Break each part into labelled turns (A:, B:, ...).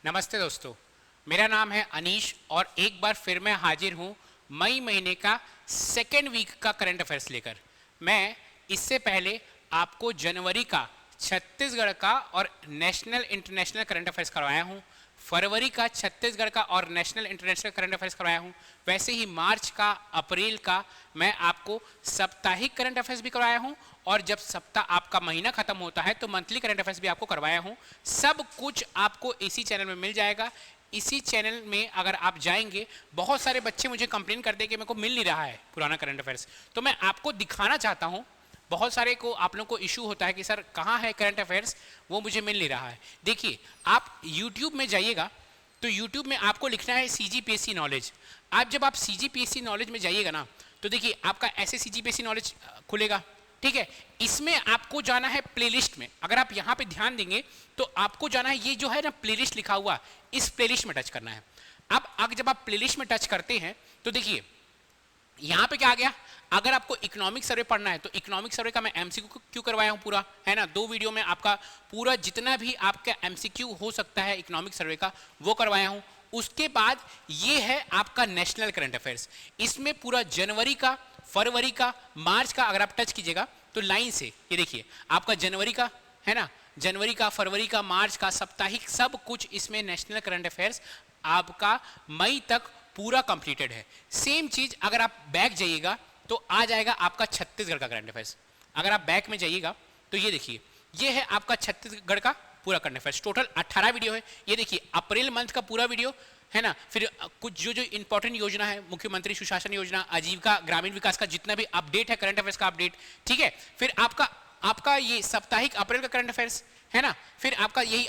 A: नमस्ते दोस्तों, मेरा नाम है अनीश और एक बार फिर मैं हाजिर हूँ मई महीने का सेकेंड वीक का करंट अफेयर्स लेकर। मैं इससे पहले आपको जनवरी का छत्तीसगढ़ का और नेशनल इंटरनेशनल करंट अफेयर्स करवाया हूँ, फरवरी का छत्तीसगढ़ का और नेशनल इंटरनेशनल करंट अफेयर्स करवाया हूँ। वैसे ही मार्च का, अप्रैल का मैं आपको साप्ताहिक करंट अफेयर्स भी करवाया हूँ और जब सप्ताह आपका महीना खत्म होता है तो मंथली करंट अफेयर्स भी आपको करवाया हूँ। सब कुछ आपको इसी चैनल में मिल जाएगा। इसी चैनल में अगर आप जाएंगे, बहुत सारे बच्चे मुझे कंप्लेन करते हैं कि मेरे को मिल नहीं रहा है पुराना करंट अफेयर्स, तो मैं आपको दिखाना चाहता हूँ। बहुत सारे को आप लोगों को इशू होता है कि सर कहाँ है करंट अफेयर्स, वो मुझे मिल नहीं रहा है। देखिए, आप यूट्यूब में जाइएगा तो यूट्यूब में आपको लिखना है CGPSC नॉलेज। जब आप CGPSC नॉलेज में जाइएगा ना, तो देखिए आपका ऐसे CGPSC नॉलेज खुलेगा। ठीक है, इसमें आपको जाना है प्लेलिस्ट में। अगर आप यहाँ पे ध्यान देंगे तो आपको जाना है, ये जो है ना प्लेलिस्ट लिखा हुआ, इस प्लेलिस्ट में टच करना है। अब जब आप प्लेलिस्ट में टच करते हैं तो देखिए यहाँ पे क्या आ गया। अगर आपको इकोनॉमिक सर्वे पढ़ना है तो इकोनॉमिक सर्वे का मैं MCQ क्यों करवाया हूँ पूरा, है ना। 2 वीडियो में आपका पूरा जितना भी आपका MCQ हो सकता है इकोनॉमिक सर्वे का वो करवाया हूँ। उसके बाद ये है आपका नेशनल करंट अफेयर्स। इसमें पूरा जनवरी का, फरवरी का, मार्च का अगर आप टच कीजिएगा तो लाइन से ये देखिए आपका जनवरी का, है ना, जनवरी का, फरवरी का, मार्च का, साप्ताहिक, सब कुछ इसमें नेशनल करंट अफेयर्स आपका मई तक पूरा कंप्लीटेड है। सेम चीज अगर आप बैक जाइएगा तो आ जाएगा आपका छत्तीसगढ़ का करंट अफेयर्स। अगर आप बैक में जाइएगा तो ये देखिए, ये है आपका छत्तीसगढ़ का पूरा करंट अफेयर्स। टोटल 18 वीडियो है। ये देखिए अप्रैल मंथ का पूरा वीडियो, है ना। फिर कुछ जो इंपॉर्टेंट योजना है, मुख्यमंत्री सुशासन योजना, आजीविका ग्रामीण विकास का जितना भी अपडेट है करंट अफेयर्स का अपडेट, ठीक है। फिर आपका ये साप्ताहिक अप्रैल का करंट अफेयर्स, है ना। फिर आपका ये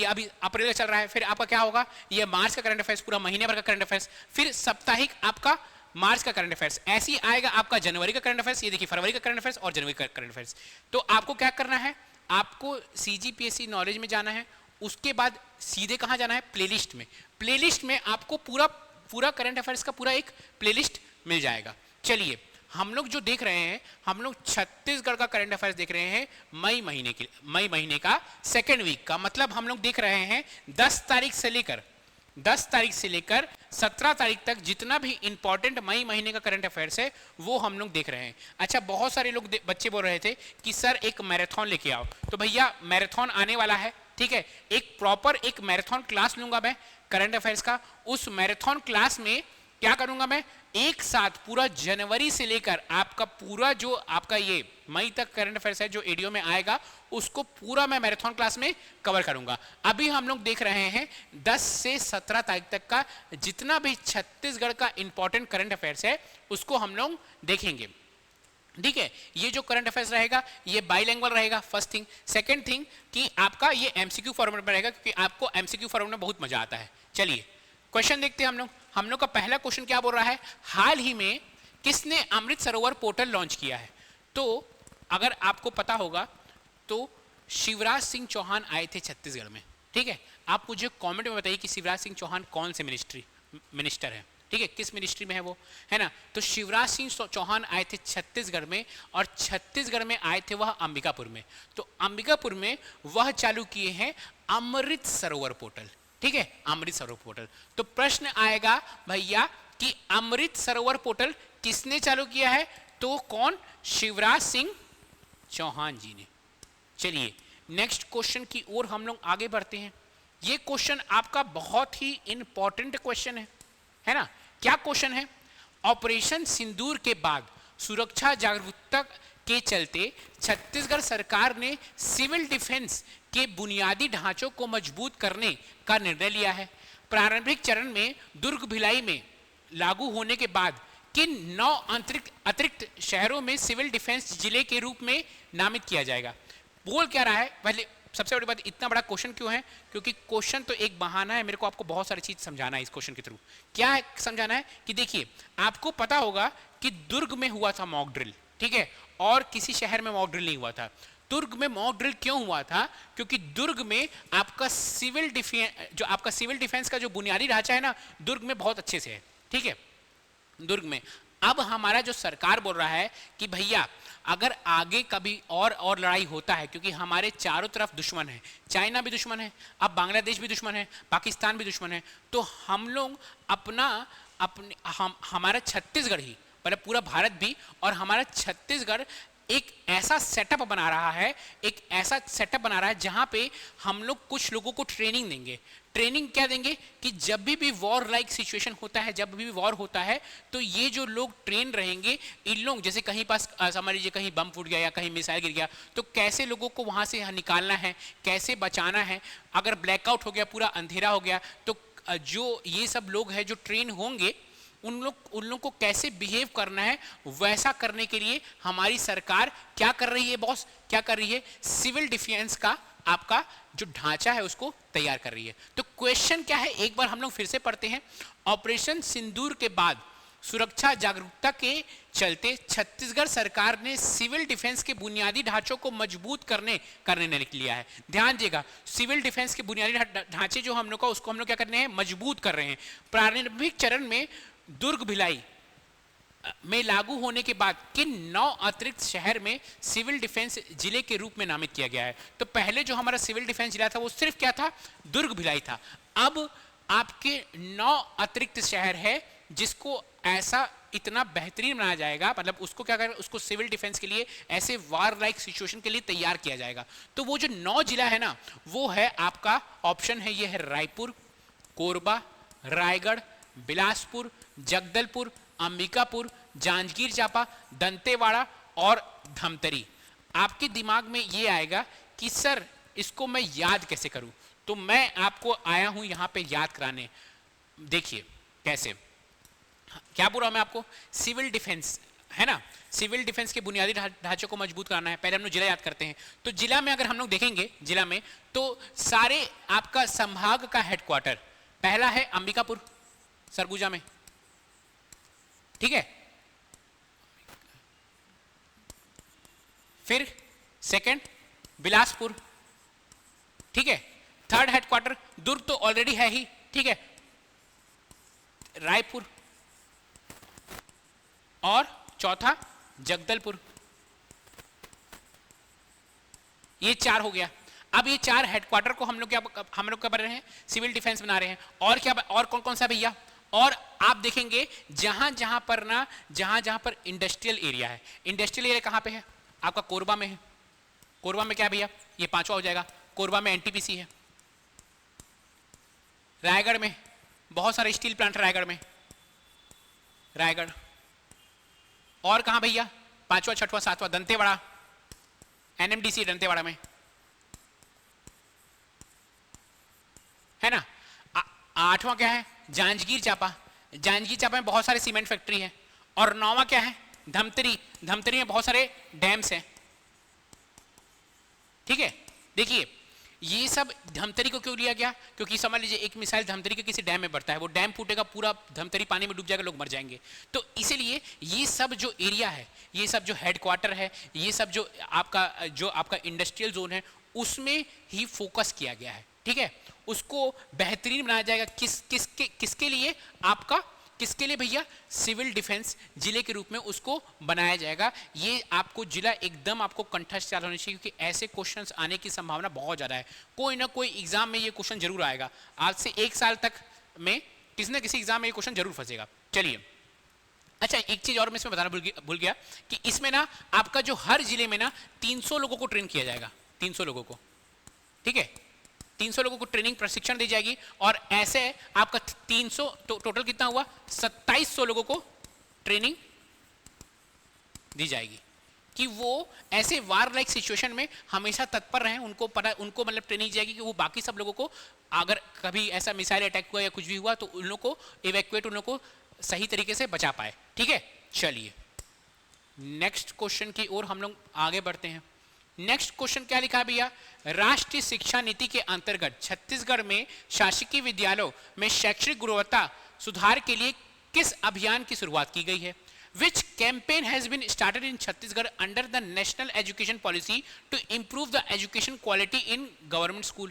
A: अभी अप्रैल का चल रहा है। फिर आपका क्या होगा, ये मार्च का करंट अफेयर्स, पूरा महीने भर का करंट अफेयर्स। फिर साप्ताहिक आपका मार्च का करंट अफेयर्स। ऐसे ही आएगा आपका जनवरी का करंट अफेयर्स। ये देखिए फरवरी का करंट अफेयर्स और जनवरी का करंट अफेयर्स। तो आपको क्या करना है, आपको CGPSC नॉलेज में जाना है। उसके बाद सीधे कहाँ जाना है, प्लेलिस्ट में। प्लेलिस्ट में आपको पूरा करंट अफेयर्स का पूरा एक प्लेलिस्ट मिल जाएगा। चलिए, हम लोग जो देख रहे हैं, हम लोग छत्तीसगढ़ का करंट अफेयर्स देख रहे हैं मई महीने का सेकेंड वीक का। मतलब हम लोग देख रहे हैं 10 तारीख से लेकर 17 तारीख तक जितना भी इंपॉर्टेंट मई महीने का करंट अफेयर्स है वो हम लोग देख रहे हैं। अच्छा, बहुत सारे लोग बच्चे बोल रहे थे कि सर एक मैराथन लेके आओ। तो भैया मैराथन आने वाला है, ठीक है। एक मैराथन क्लास लूंगा मैं करंट अफेयर्स का। उस मैराथन क्लास में क्या करूंगा, मैं एक साथ पूरा जनवरी से लेकर आपका पूरा जो आपका ये मई तक करंट अफेयर्स है जो एडियो में आएगा, उसको पूरा मैं मैराथन क्लास में कवर करूंगा। अभी हम लोग देख रहे हैं 10 से 17 तारीख तक का जितना भी छत्तीसगढ़ का इंपॉर्टेंट करंट अफेयर्स है उसको हम लोग देखेंगे, ठीक है। ये जो करंट अफेयर्स रहेगा ये बाइलैंग्वेज रहेगा, फर्स्ट थिंग। सेकंड थिंग कि आपका ये MCQ फॉर्मेट में रहेगा, क्योंकि आपको MCQ फॉर्मेट में बहुत मजा आता है। चलिए क्वेश्चन देखते हैं हम लोग का पहला क्वेश्चन क्या बोल रहा है, हाल ही में किसने अमृत सरोवर पोर्टल लॉन्च किया है। तो अगर आपको पता होगा तो शिवराज सिंह चौहान आए थे छत्तीसगढ़ में, ठीक है। आप मुझे कमेंट में बताइए कि शिवराज सिंह चौहान कौन से मिनिस्टर है, ठीक है, किस मिनिस्ट्री में है वो, है ना। तो शिवराज सिंह चौहान आए थे छत्तीसगढ़ में, और छत्तीसगढ़ में आए थे वह अंबिकापुर में। तो अंबिकापुर में वह चालू किए हैं अमृत सरोवर पोर्टल, ठीक है, अमृत सरोवर पोर्टल। तो प्रश्न आएगा भैया कि अमृत सरोवर पोर्टल किसने चालू किया है, तो कौन, शिवराज सिंह चौहान जी ने। चलिए नेक्स्ट क्वेश्चन की ओर हम लोग आगे बढ़ते हैं। ये क्वेश्चन आपका बहुत ही इंपॉर्टेंट क्वेश्चन है ना। क्या क्वेश्चन है, ऑपरेशन सिंदूर के बाद सुरक्षा जागरूकता के चलते छत्तीसगढ़ सरकार ने सिविल डिफेंस के बुनियादी ढांचों को मजबूत करने का निर्णय लिया है। प्रारंभिक चरण में दुर्ग भिलाई में लागू होने के बाद किन 9 अतिरिक्त शहरों में सिविल डिफेंस जिले के रूप में नामित किया जाएगा। बोल क्या रहा है, पहले सबसे बड़ी बात, इतना बड़ा क्वेश्चन क्यों है, क्योंकि क्वेश्चन तो एक बहाना है, मेरे को आपको बहुत सारी चीज समझाना है इस क्वेश्चन के थ्रू। क्या है समझाना है कि देखिए आपको पता होगा कि दुर्ग में हुआ था मॉक ड्रिल, ठीक है, और किसी शहर में मॉक ड्रिल नहीं हुआ था। दुर्ग में मॉक ड्रिल क्यों हुआ था, क्योंकि दुर्ग में आपका सिविल डिफेंस का जो बुनियादी ढांचा है ना, दुर्ग में बहुत अच्छे से है, ठीक है, दुर्ग में। अब हमारा जो सरकार बोल रहा है कि भैया अगर आगे कभी और लड़ाई होता है, क्योंकि हमारे चारों तरफ दुश्मन है, चाइना भी दुश्मन है, अब बांग्लादेश भी दुश्मन है, पाकिस्तान भी दुश्मन है, तो हम लोग हमारा छत्तीसगढ़ ही, मतलब पूरा भारत भी और हमारा छत्तीसगढ़ एक ऐसा सेटअप बना रहा है, जहां पे हम लोग कुछ लोगों को ट्रेनिंग देंगे। ट्रेनिंग क्या देंगे कि जब भी वॉर लाइक सिचुएशन होता है, जब भी वॉर होता है, तो ये जो लोग ट्रेन रहेंगे, इन लोग जैसे कहीं पास समझ लीजिए कहीं बम फूट गया या कहीं मिसाइल गिर गया, तो कैसे लोगों को वहां से निकालना है, कैसे बचाना है, अगर ब्लैकआउट हो गया, पूरा अंधेरा हो गया, तो जो ये सब लोग हैं जो ट्रेन होंगे, उन लोग को कैसे बिहेव करना है, वैसा करने के लिए हमारी सरकार क्या कर रही है बॉस, क्या कर रही है, सिविल डिफेंस का आपका जो ढांचा है उसको तैयार कर रही है। तो क्वेश्चन क्या है, एक बार हम लोग फिर से पढ़ते हैं। ऑपरेशन सिंदूर के बाद सुरक्षा जागरूकता के चलते छत्तीसगढ़ सरकार ने सिविल डिफेंस के बुनियादी ढांचों को मजबूत करने लिख लिया है। ध्यान दिएगा, सिविल डिफेंस के बुनियादी ढांचे जो हम लोग का, उसको हम लोग क्या करने हैं, मजबूत कर रहे हैं। प्रारंभिक चरण में दुर्ग भिलाई में लागू होने के बाद किन 9 अतिरिक्त शहर में सिविल डिफेंस जिले के रूप में नामित किया गया है। तो पहले जो हमारा सिविल डिफेंस जिला था वो सिर्फ क्या था, दुर्ग भिलाई था। अब आपके 9 अतिरिक्त शहर है जिसको ऐसा इतना बेहतरीन बनाया जाएगा, मतलब उसको क्या करें, उसको सिविल डिफेंस के लिए ऐसे वार लाइक सिचुएशन के लिए तैयार किया जाएगा। तो वो जो 9 जिला है ना, वो है आपका ऑप्शन है, ये है रायपुर, कोरबा, रायगढ़, बिलासपुर, जगदलपुर, अंबिकापुर, जांजगीर चांपा, दंतेवाड़ा और धमतरी। आपके दिमाग में ये आएगा कि सर इसको मैं याद कैसे करूं, तो मैं आपको आया हूं यहां पे याद कराने। देखिए कैसे, क्या बोल रहा हूं मैं आपको, सिविल डिफेंस है ना, सिविल डिफेंस के बुनियादी ढांचे को मजबूत कराना है। पहले हम लोग जिला याद करते हैं। तो जिला में अगर हम लोग देखेंगे, जिला में तो सारे आपका संभाग का हेडक्वार्टर, पहला है अंबिकापुर सरगुजा में, ठीक है, फिर सेकंड बिलासपुर, ठीक है, थर्ड हेडक्वार्टर दुर्ग तो ऑलरेडी है ही, ठीक है, रायपुर, और चौथा जगदलपुर। ये 4 हो गया। अब ये 4 हेडक्वार्टर को हम लोग क्या बना रहे हैं, सिविल डिफेंस बना रहे हैं। और क्या, और कौन कौन सा भैया, और आप देखेंगे जहां जहां पर इंडस्ट्रियल एरिया है, इंडस्ट्रियल एरिया कहां पे है आपका, कोरबा में है। कोरबा में क्या भैया, ये 5वां हो जाएगा, कोरबा में एनटीपीसी है। रायगढ़ में बहुत सारे स्टील प्लांट, रायगढ़ में, रायगढ़। और कहां भैया, 5वां 6वां 7वां दंतेवाड़ा, एनएमडीसी दंतेवाड़ा में है ना। 8वां क्या है, जांजगीर चांपा, जांजगीर चांपा में बहुत सारे सीमेंट फैक्ट्री है। और 9वां क्या है, धमतरी, धमतरी में बहुत सारे डैम्स हैं, ठीक है। देखिए ये सब धमतरी को क्यों लिया गया, क्योंकि समझ लीजिए एक मिसाइल धमतरी के किसी डैम में बढ़ता है, वो डैम फूटेगा, पूरा धमतरी पानी में डूब जाएगा, लोग मर जाएंगे। तो इसीलिए ये सब जो एरिया है, ये सब जो हेडक्वार्टर है, ये सब जो आपका इंडस्ट्रियल जोन है, उसमें ही फोकस किया गया है, ठीक है। उसको बेहतरीन बनाया जाएगा। किसके लिए, आपका किसके लिए भैया, सिविल डिफेंस जिले के रूप में उसको बनाया जाएगा। ये आपको जिला एकदम आपको कंठस्थ होना चाहिए, क्योंकि ऐसे क्वेश्चंस आने की संभावना बहुत ज़्यादा है। कोई ना कोई एग्जाम में ये क्वेश्चन जरूर आएगा। आज से 1 साल तक में किसी न किसी एग्जाम में ये क्वेश्चन जरूर फंसेगा। चलिए, अच्छा एक चीज़ और मैं इसमें बताना भूल गया कि इसमें ना आपका जो हर जिले में ना 300 लोगों को ट्रेन किया जाएगा, 300 लोगों को, ठीक है, 300 लोगों को ट्रेनिंग प्रशिक्षण दी जाएगी। और ऐसे आपका 300 तो टोटल कितना हुआ, 2700 लोगों को ट्रेनिंग दी जाएगी कि वो ऐसे वार लाइक सिचुएशन में हमेशा तत्पर रहें। उनको मतलब ट्रेनिंग दी जाएगी कि वो बाकी सब लोगों को, अगर कभी ऐसा मिसाइल अटैक हुआ या कुछ भी हुआ तो उन लोगों को इवैक्यूएट, उन लोगों को सही तरीके से बचा पाए, ठीक है। चलिए नेक्स्ट क्वेश्चन की ओर हम लोग आगे बढ़ते हैं। नेक्स्ट क्वेश्चन क्या लिखा भैया, राष्ट्रीय शिक्षा नीति के अंतर्गत छत्तीसगढ़ में शासकीय विद्यालयों में शैक्षणिक गुणवत्ता सुधार के लिए किस अभियान की शुरुआत की गई है। Which campaign has been started in Chhattisgarh under the National Education Policy to improve the education quality in government school?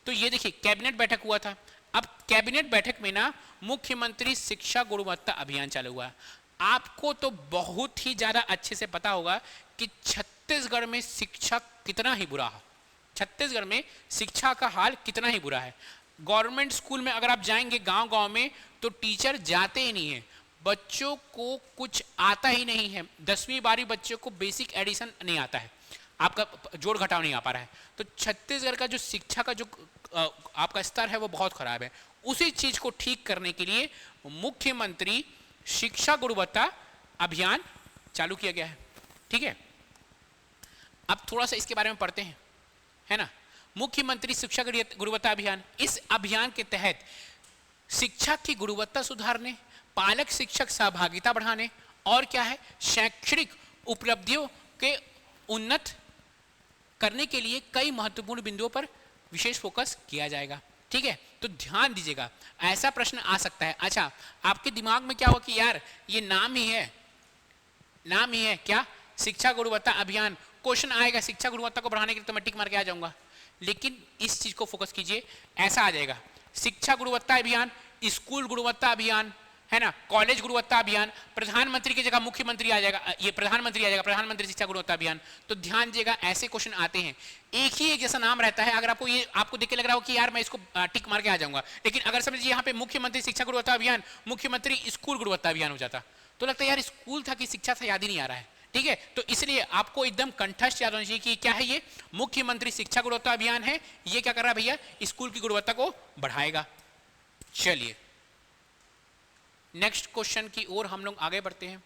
A: तो ये देखिए कैबिनेट बैठक हुआ था। अब कैबिनेट बैठक में ना मुख्यमंत्री शिक्षा गुणवत्ता अभियान चालू हुआ। आपको तो बहुत ही ज्यादा अच्छे से पता होगा कि छत्तीसगढ़ में शिक्षा कितना ही बुरा है। छत्तीसगढ़ में शिक्षा का हाल कितना ही बुरा है। गवर्नमेंट स्कूल में अगर आप जाएंगे गांव गांव में तो टीचर जाते ही नहीं है, बच्चों को कुछ आता ही नहीं है। 10वीं 12वीं बच्चों को बेसिक एडिशन नहीं आता है, आपका जोड़ घटाव नहीं आ पा रहा है। तो छत्तीसगढ़ का जो शिक्षा का जो आपका स्तर है वो बहुत खराब है। उसी चीज को ठीक करने के लिए मुख्यमंत्री शिक्षा गुणवत्ता अभियान चालू किया गया है। ठीक है, अब थोड़ा सा इसके बारे में पढ़ते हैं, है ना। मुख्यमंत्री शिक्षा गुणवत्ता अभियान, इस अभियान के तहत शिक्षा की गुणवत्ता सुधारने, पालक शिक्षक सहभागिता बढ़ाने और क्या है, शैक्षणिक उपलब्धियों के उन्नत करने के लिए कई महत्वपूर्ण बिंदुओं पर विशेष फोकस किया जाएगा। ठीक है, तो ध्यान दीजिएगा, ऐसा प्रश्न आ सकता है। अच्छा, आपके दिमाग में क्या हुआ कि यार ये नाम ही है क्या, शिक्षा गुणवत्ता अभियान, क्वेश्चन आएगा शिक्षा गुणवत्ता को बढ़ाने के लिए तो मैं टिक मार के आ जाऊंगा। लेकिन इस चीज को फोकस कीजिए, ऐसा आ जाएगा शिक्षा गुणवत्ता अभियान, स्कूल गुणवत्ता अभियान, है ना, कॉलेज गुणवत्ता अभियान, प्रधानमंत्री की जगह मुख्यमंत्री आ जाएगा, ये प्रधानमंत्री आ जाएगा, प्रधानमंत्री शिक्षा गुणवत्ता अभियान। तो ध्यान दीजिएगा, ऐसे क्वेश्चन आते हैं, एक जैसा नाम रहता है। अगर आपको देख के लग रहा हो कि यार मैं इसको टिक मार के आ जाऊंगा, लेकिन अगर समझिए यहाँ पे मुख्यमंत्री शिक्षा गुणवत्ता अभियान, मुख्यमंत्री स्कूल गुणवत्ता अभियान हो जाता, तो लगता है यार स्कूल था कि शिक्षा था, याद ही नहीं आ रहा है। ठीक है, तो इसलिए आपको एकदम कंठस्थ याद होना चाहिए कि क्या है, ये मुख्यमंत्री शिक्षा गुणवत्ता अभियान है। ये क्या कर रहा है भैया, स्कूल की गुणवत्ता को बढ़ाएगा। चलिए नेक्स्ट क्वेश्चन की ओर हम लोग आगे बढ़ते हैं।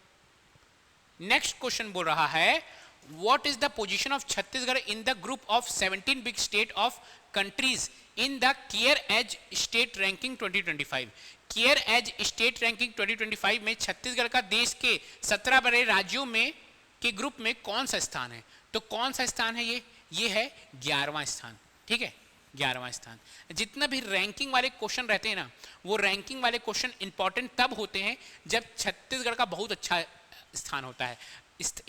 A: नेक्स्ट क्वेश्चन बोल रहा है, what is the position of Chhattisgarh in the group of 17 big state of countries in the care edge state ranking 2025। Care edge state ranking 2025 में छत्तीसगढ़ का देश के 17 बड़े राज्यों में के ग्रुप में कौन सा स्थान है। तो कौन सा स्थान है ये है 11वां स्थान। ठीक है, 11वां स्थान। जितना भी रैंकिंग वाले क्वेश्चन रहते हैं ना, वो रैंकिंग वाले क्वेश्चन इंपॉर्टेंट तब होते हैं जब छत्तीसगढ़ का बहुत अच्छा स्थान होता है,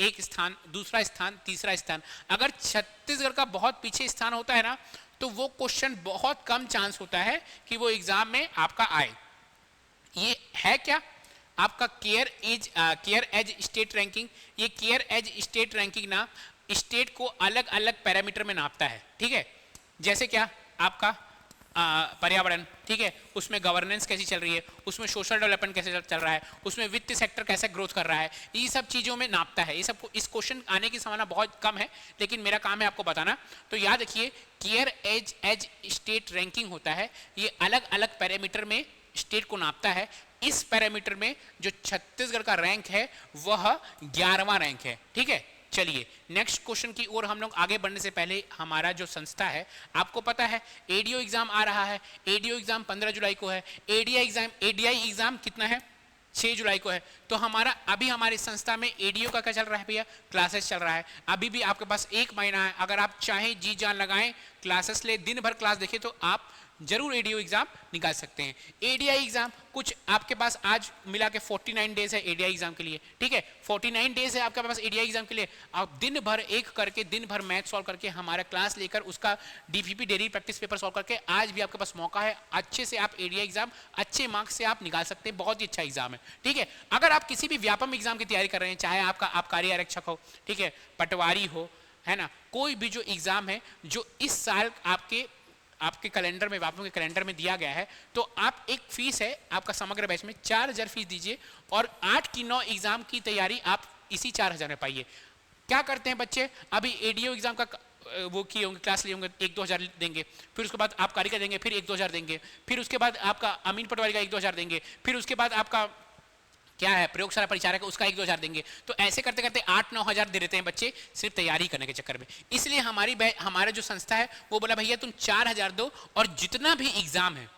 A: एक स्थान, दूसरा स्थान, तीसरा स्थान। अगर छत्तीसगढ़ का बहुत पीछे स्थान होता है ना, तो वो क्वेश्चन बहुत कम चांस होता है कि वो एग्जाम में आपका आए। ये है क्या आपका केयर एज स्टेट रैंकिंग। ये केयर एज स्टेट रैंकिंग ना स्टेट को अलग अलग पैरामीटर में नापता है। ठीक है, जैसे क्या आपका पर्यावरण, ठीक है, उसमें गवर्नेंस कैसी चल रही है, उसमें सोशल डेवलपमेंट कैसे चल रहा है, उसमें वित्त सेक्टर कैसे ग्रोथ कर रहा है, ये सब चीज़ों में नापता है। ये सब इस क्वेश्चन आने की संभावना बहुत कम है, लेकिन मेरा काम है आपको बताना। तो याद रखिए, केयर एज स्टेट रैंकिंग होता है, ये अलग अलग पैरामीटर में स्टेट को नापता है। इस पैरामीटर में जो छत्तीसगढ़ का रैंक है वह 11वां रैंक है। ठीक है, चलिए नेक्स्ट क्वेश्चन की ओर हम लोग आगे बढ़ने से पहले हमारा जो संस्था है, आपको पता है एडीओ एग्जाम आ रहा है। एडीओ एग्जाम 15 जुलाई को है। एडीआई एग्जाम कितना है, 6 जुलाई को है। तो अभी हमारी संस्था में एडीओ का क्या चल रहा है भैया, क्लासेस चल रहा है। अभी भी आपके पास 1 महीना है, अगर आप चाहें जी जान लगाएं, क्लासेस ले, दिन भर क्लास देखें, तो आप जरूर एडीओ एग्जाम निकाल सकते हैं। एडीआई एग्जाम कुछ आपके पास आज मिला के 49 डेज है एडीआई एग्जाम के लिए। ठीक है, 49 डेज है आपके पास एडीआई एग्जाम के लिए। आप दिन भर एक करके, दिन भर मैथ सॉल्व करके, हमारा क्लास लेकर, उसका DPP daily practice paper solve करके, आज भी आपके पास मौका है, अच्छे से आप एडीआई एग्जाम अच्छे मार्क्स से आप निकाल सकते हैं। बहुत ही अच्छा एग्जाम है। ठीक है, अगर आप किसी भी व्यापम एग्जाम की तैयारी कर रहे हैं, चाहे आपका आबकारी आरक्षक हो, ठीक है, पटवारी हो, है ना, कोई भी जो एग्जाम है जो इस साल आपके कैलेंडर में, व्यापम के कैलेंडर में दिया गया है, तो आप एक फीस है आपका समग्र बैच में 4000 फीस दीजिए और 8 की 9 एग्जाम की तैयारी आप इसी 4000 में पाइए। क्या करते हैं बच्चे, अभी एडीओ एग्जाम का वो किए होंगे, क्लास लिए होंगे, 1-2 हज़ार देंगे, फिर उसके बाद आबकारी का देंगे, फिर 1-2 हज़ार देंगे, फिर उसके बाद आपका अमीन पटवारी का 1-2 हज़ार देंगे, फिर उसके बाद आपका क्या है प्रयोगशाला परिचारक, उसका 1-2 हज़ार देंगे। तो ऐसे करते करते 8-9 हज़ार दे देते हैं बच्चे सिर्फ तैयारी करने के चक्कर में। इसलिए हमारा जो संस्था है वो बोला भैया तुम 4000 दो, और जितना भी एग्जाम है,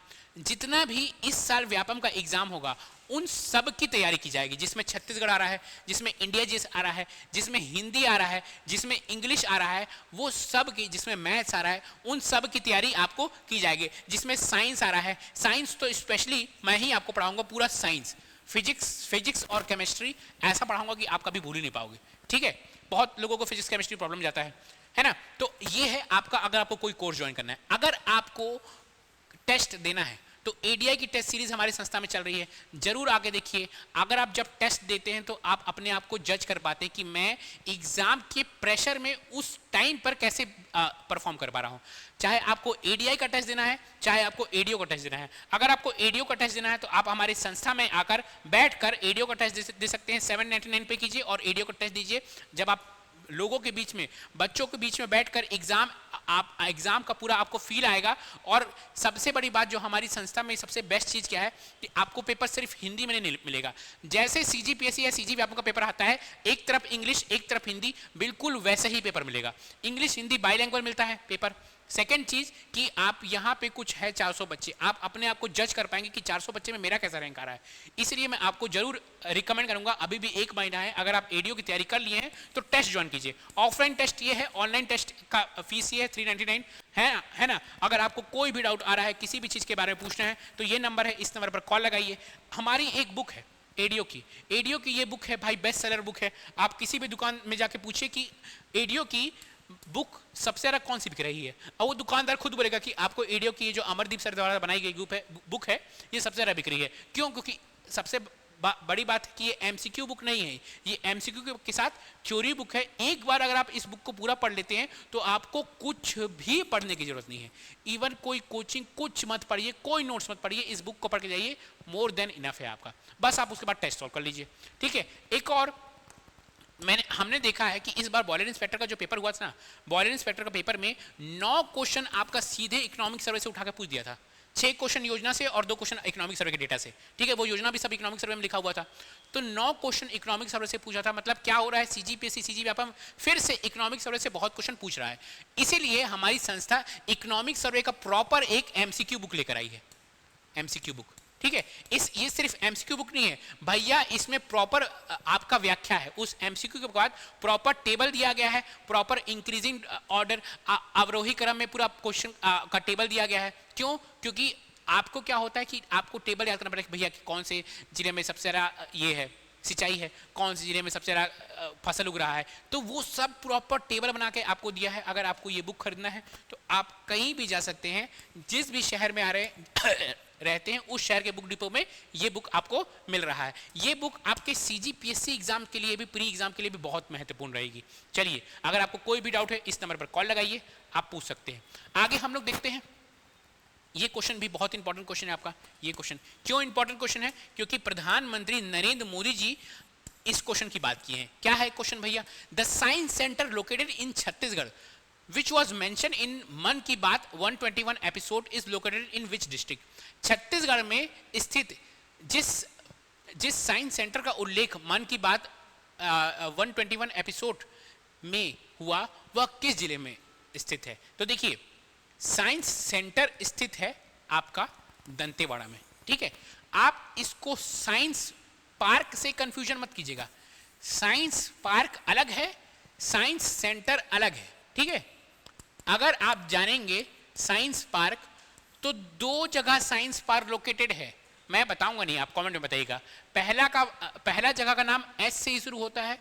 A: जितना भी इस साल व्यापम का एग्जाम होगा, उन सब की तैयारी की जाएगी, जिसमें छत्तीसगढ़ आ रहा है, जिसमें इंडिया जीएस आ रहा है, जिसमें हिंदी आ रहा है, जिसमें इंग्लिश आ रहा है, वो सब की, जिसमें मैथ्स आ रहा है, उन सब की तैयारी आपको की जाएगी। जिसमें साइंस आ रहा है, साइंस तो स्पेशली मैं ही आपको पढ़ाऊंगा, पूरा साइंस, फिजिक्स और केमिस्ट्री ऐसा पढ़ाऊंगा कि आप कभी भूल ही नहीं पाओगे। ठीक है, बहुत लोगों को फिजिक्स केमिस्ट्री प्रॉब्लम जाता है ना। तो ये है आपका, अगर आपको कोई कोर्स ज्वाइन करना है, अगर आपको टेस्ट देना है, तो एडीआई की टेस्ट सीरीज हमारी संस्था में चल रही है, जरूर आगे देखिए। अगर आप जब टेस्ट देते हैं तो आप अपने आप को जज कर पाते हैं कि मैं एग्जाम के प्रेशर में उस टाइम पर कैसे परफॉर्म कर पा रहा हूं। चाहे आपको एडीआई का टेस्ट देना है, चाहे आपको एडीओ का टेस्ट देना है। अगर आपको एडीओ का टेस्ट देना है तो आप हमारी संस्था में आकर बैठकर एडीओ का टेस्ट दे सकते हैं, 799 पे कीजिए और एडीओ का टेस्ट दीजिए। जब आप लोगों के बीच में, बच्चों के बीच में बैठकर एग्जाम का पूरा आपको फील आएगा। और सबसे बड़ी बात जो हमारी संस्था में सबसे बेस्ट चीज क्या है कि आपको पेपर सिर्फ हिंदी में नहीं मिलेगा। जैसे सीजीपीएससी या सीजीपी आपका पेपर आता है, एक तरफ इंग्लिश एक तरफ हिंदी, बिल्कुल वैसे ही पेपर मिलेगा। इंग्लिश हिंदी बाइलैंग्वेज मिलता है पेपर। सेकेंड चीज कि आप यहाँ पे कुछ है 400 बच्चे, आप अपने आप को जज कर पाएंगे कि 400 बच्चे में मेरा कैसा रैंक आ रहा है। इसलिए मैं आपको जरूर रिकमेंड करूंगा, अभी भी 1 महीना है, अगर आप एडीओ की तैयारी कर लिए हैं तो टेस्ट ज्वाइन कीजिए। ऑफलाइन टेस्ट ये है, ऑनलाइन टेस्ट का फीस ये है 399 है ना। अगर आपको कोई भी डाउट आ रहा है, किसी भी चीज के बारे में पूछना है तो ये नंबर है, इस नंबर पर कॉल लगाइए। हमारी एक बुक है एडीओ की ये बुक है भाई, बेस्ट सेलर बुक है। आप किसी भी दुकान में जाके पूछिए कि एडीओ की बुक सबसे ज्यादा कौन सी बिक रही है, और वो दुकानदार खुद बोलेगा कि आपको एडीओ की जो अमरदीप सर द्वारा बनाई गई बुक है ये सबसे ज्यादा बिक रही है। क्यों? क्योंकि सबसे बड़ी बात है कि ये एमसीक्यू बुक नहीं है, ये एमसीक्यू के साथ थ्योरी बुक है। एक बार अगर आप इस बुक को पूरा पढ़ लेते हैं तो आपको कुछ भी पढ़ने की जरूरत नहीं है। इवन कोई कोचिंग कुछ मत पढ़िए, कोई नोट्स मत पढ़िए, इस बुक को पढ़ के जाइए, मोर देन इनफ है आपका। बस आप उसके बाद टेस्ट सॉल्व कर लीजिए, ठीक है। एक और हमने देखा है कि इस बार बॉयलर इंस्पेक्टर का जो पेपर हुआ था ना, बॉयलर इंस्पेक्टर का पेपर में 9 क्वेश्चन आपका सीधे इकोनॉमिक सर्वे से उठाकर पूछ दिया था। 6 क्वेश्चन योजना से और 2 क्वेश्चन इकोनॉमिक सर्वे के डेटा से, ठीक है। वो योजना भी सब इकोनॉमिक सर्वे में लिखा हुआ था। तो 9 क्वेश्चन इकोनॉमिक सर्वे से पूछा था। मतलब क्या हो रहा है, सीजीपीएससी सीजीव्यापम फिर से इकोनॉमिक सर्वे से बहुत क्वेश्चन पूछ रहा है। इसीलिए हमारी संस्था इकोनॉमिक सर्वे का प्रॉपर एक एमसीक्यू बुक लेकर आई है, एमसीक्यू बुक, ठीक है। ये सिर्फ एमसीक्यू बुक नहीं है भैया, इसमें प्रॉपर आपका व्याख्या है। उस एमसीक्यू के बाद प्रॉपर टेबल दिया गया है, प्रॉपर इंक्रीजिंग ऑर्डर अवरोही क्रम में पूरा क्वेश्चन का टेबल दिया गया है। क्यों? क्योंकि आपको क्या होता है कि आपको टेबल याद करना पड़ेगा भैया कि कौन से जिले में सबसे ज्यादा ये है सिंचाई है, कौन से जिले में सबसे ज्यादा फसल उग रहा है। तो वो सब प्रॉपर टेबल बना के आपको दिया है। अगर आपको ये बुक खरीदना है तो आप कहीं भी जा सकते हैं, जिस भी शहर में रहते हैं उस शहर के बुक डिपो में ये बुक आपको मिल रहा है। ये बुक आपके सीजीपीएससी एग्जाम के लिए भी, प्री एग्जाम के लिए भी बहुत महत्वपूर्ण रहेगी। चलिए, अगर आपको कोई भी डाउट है इस नंबर पर कॉल लगाइए, आप पूछ सकते हैं। आगे हम लोग देखते हैं, ये क्वेश्चन भी बहुत इंपॉर्टेंट क्वेश्चन है आपका। ये क्वेश्चन क्यों इंपॉर्टेंट क्वेश्चन है? क्योंकि प्रधानमंत्री नरेंद्र मोदी जी इस क्वेश्चन की बात की है। क्या है क्वेश्चन भैया? The science centre located in Chhattisgarh which was mentioned in मन की बात 121 episode is located in which district? Chhattisgarh में स्थित जिस साइंस सेंटर का उल्लेख मन की बात 121 एपिसोड में हुआ वह किस जिले में स्थित है? तो देखिए, साइंस सेंटर स्थित है आपका दंतेवाड़ा में, ठीक है। आप इसको साइंस पार्क से कंफ्यूजन मत कीजिएगा। साइंस पार्क अलग है, साइंस सेंटर अलग है, ठीक है। अगर आप जानेंगे साइंस पार्क तो 2 जगह साइंस पार्क लोकेटेड है। मैं बताऊंगा नहीं, आप कमेंट में बताइएगा। पहला जगह का नाम एस से ही शुरू होता है,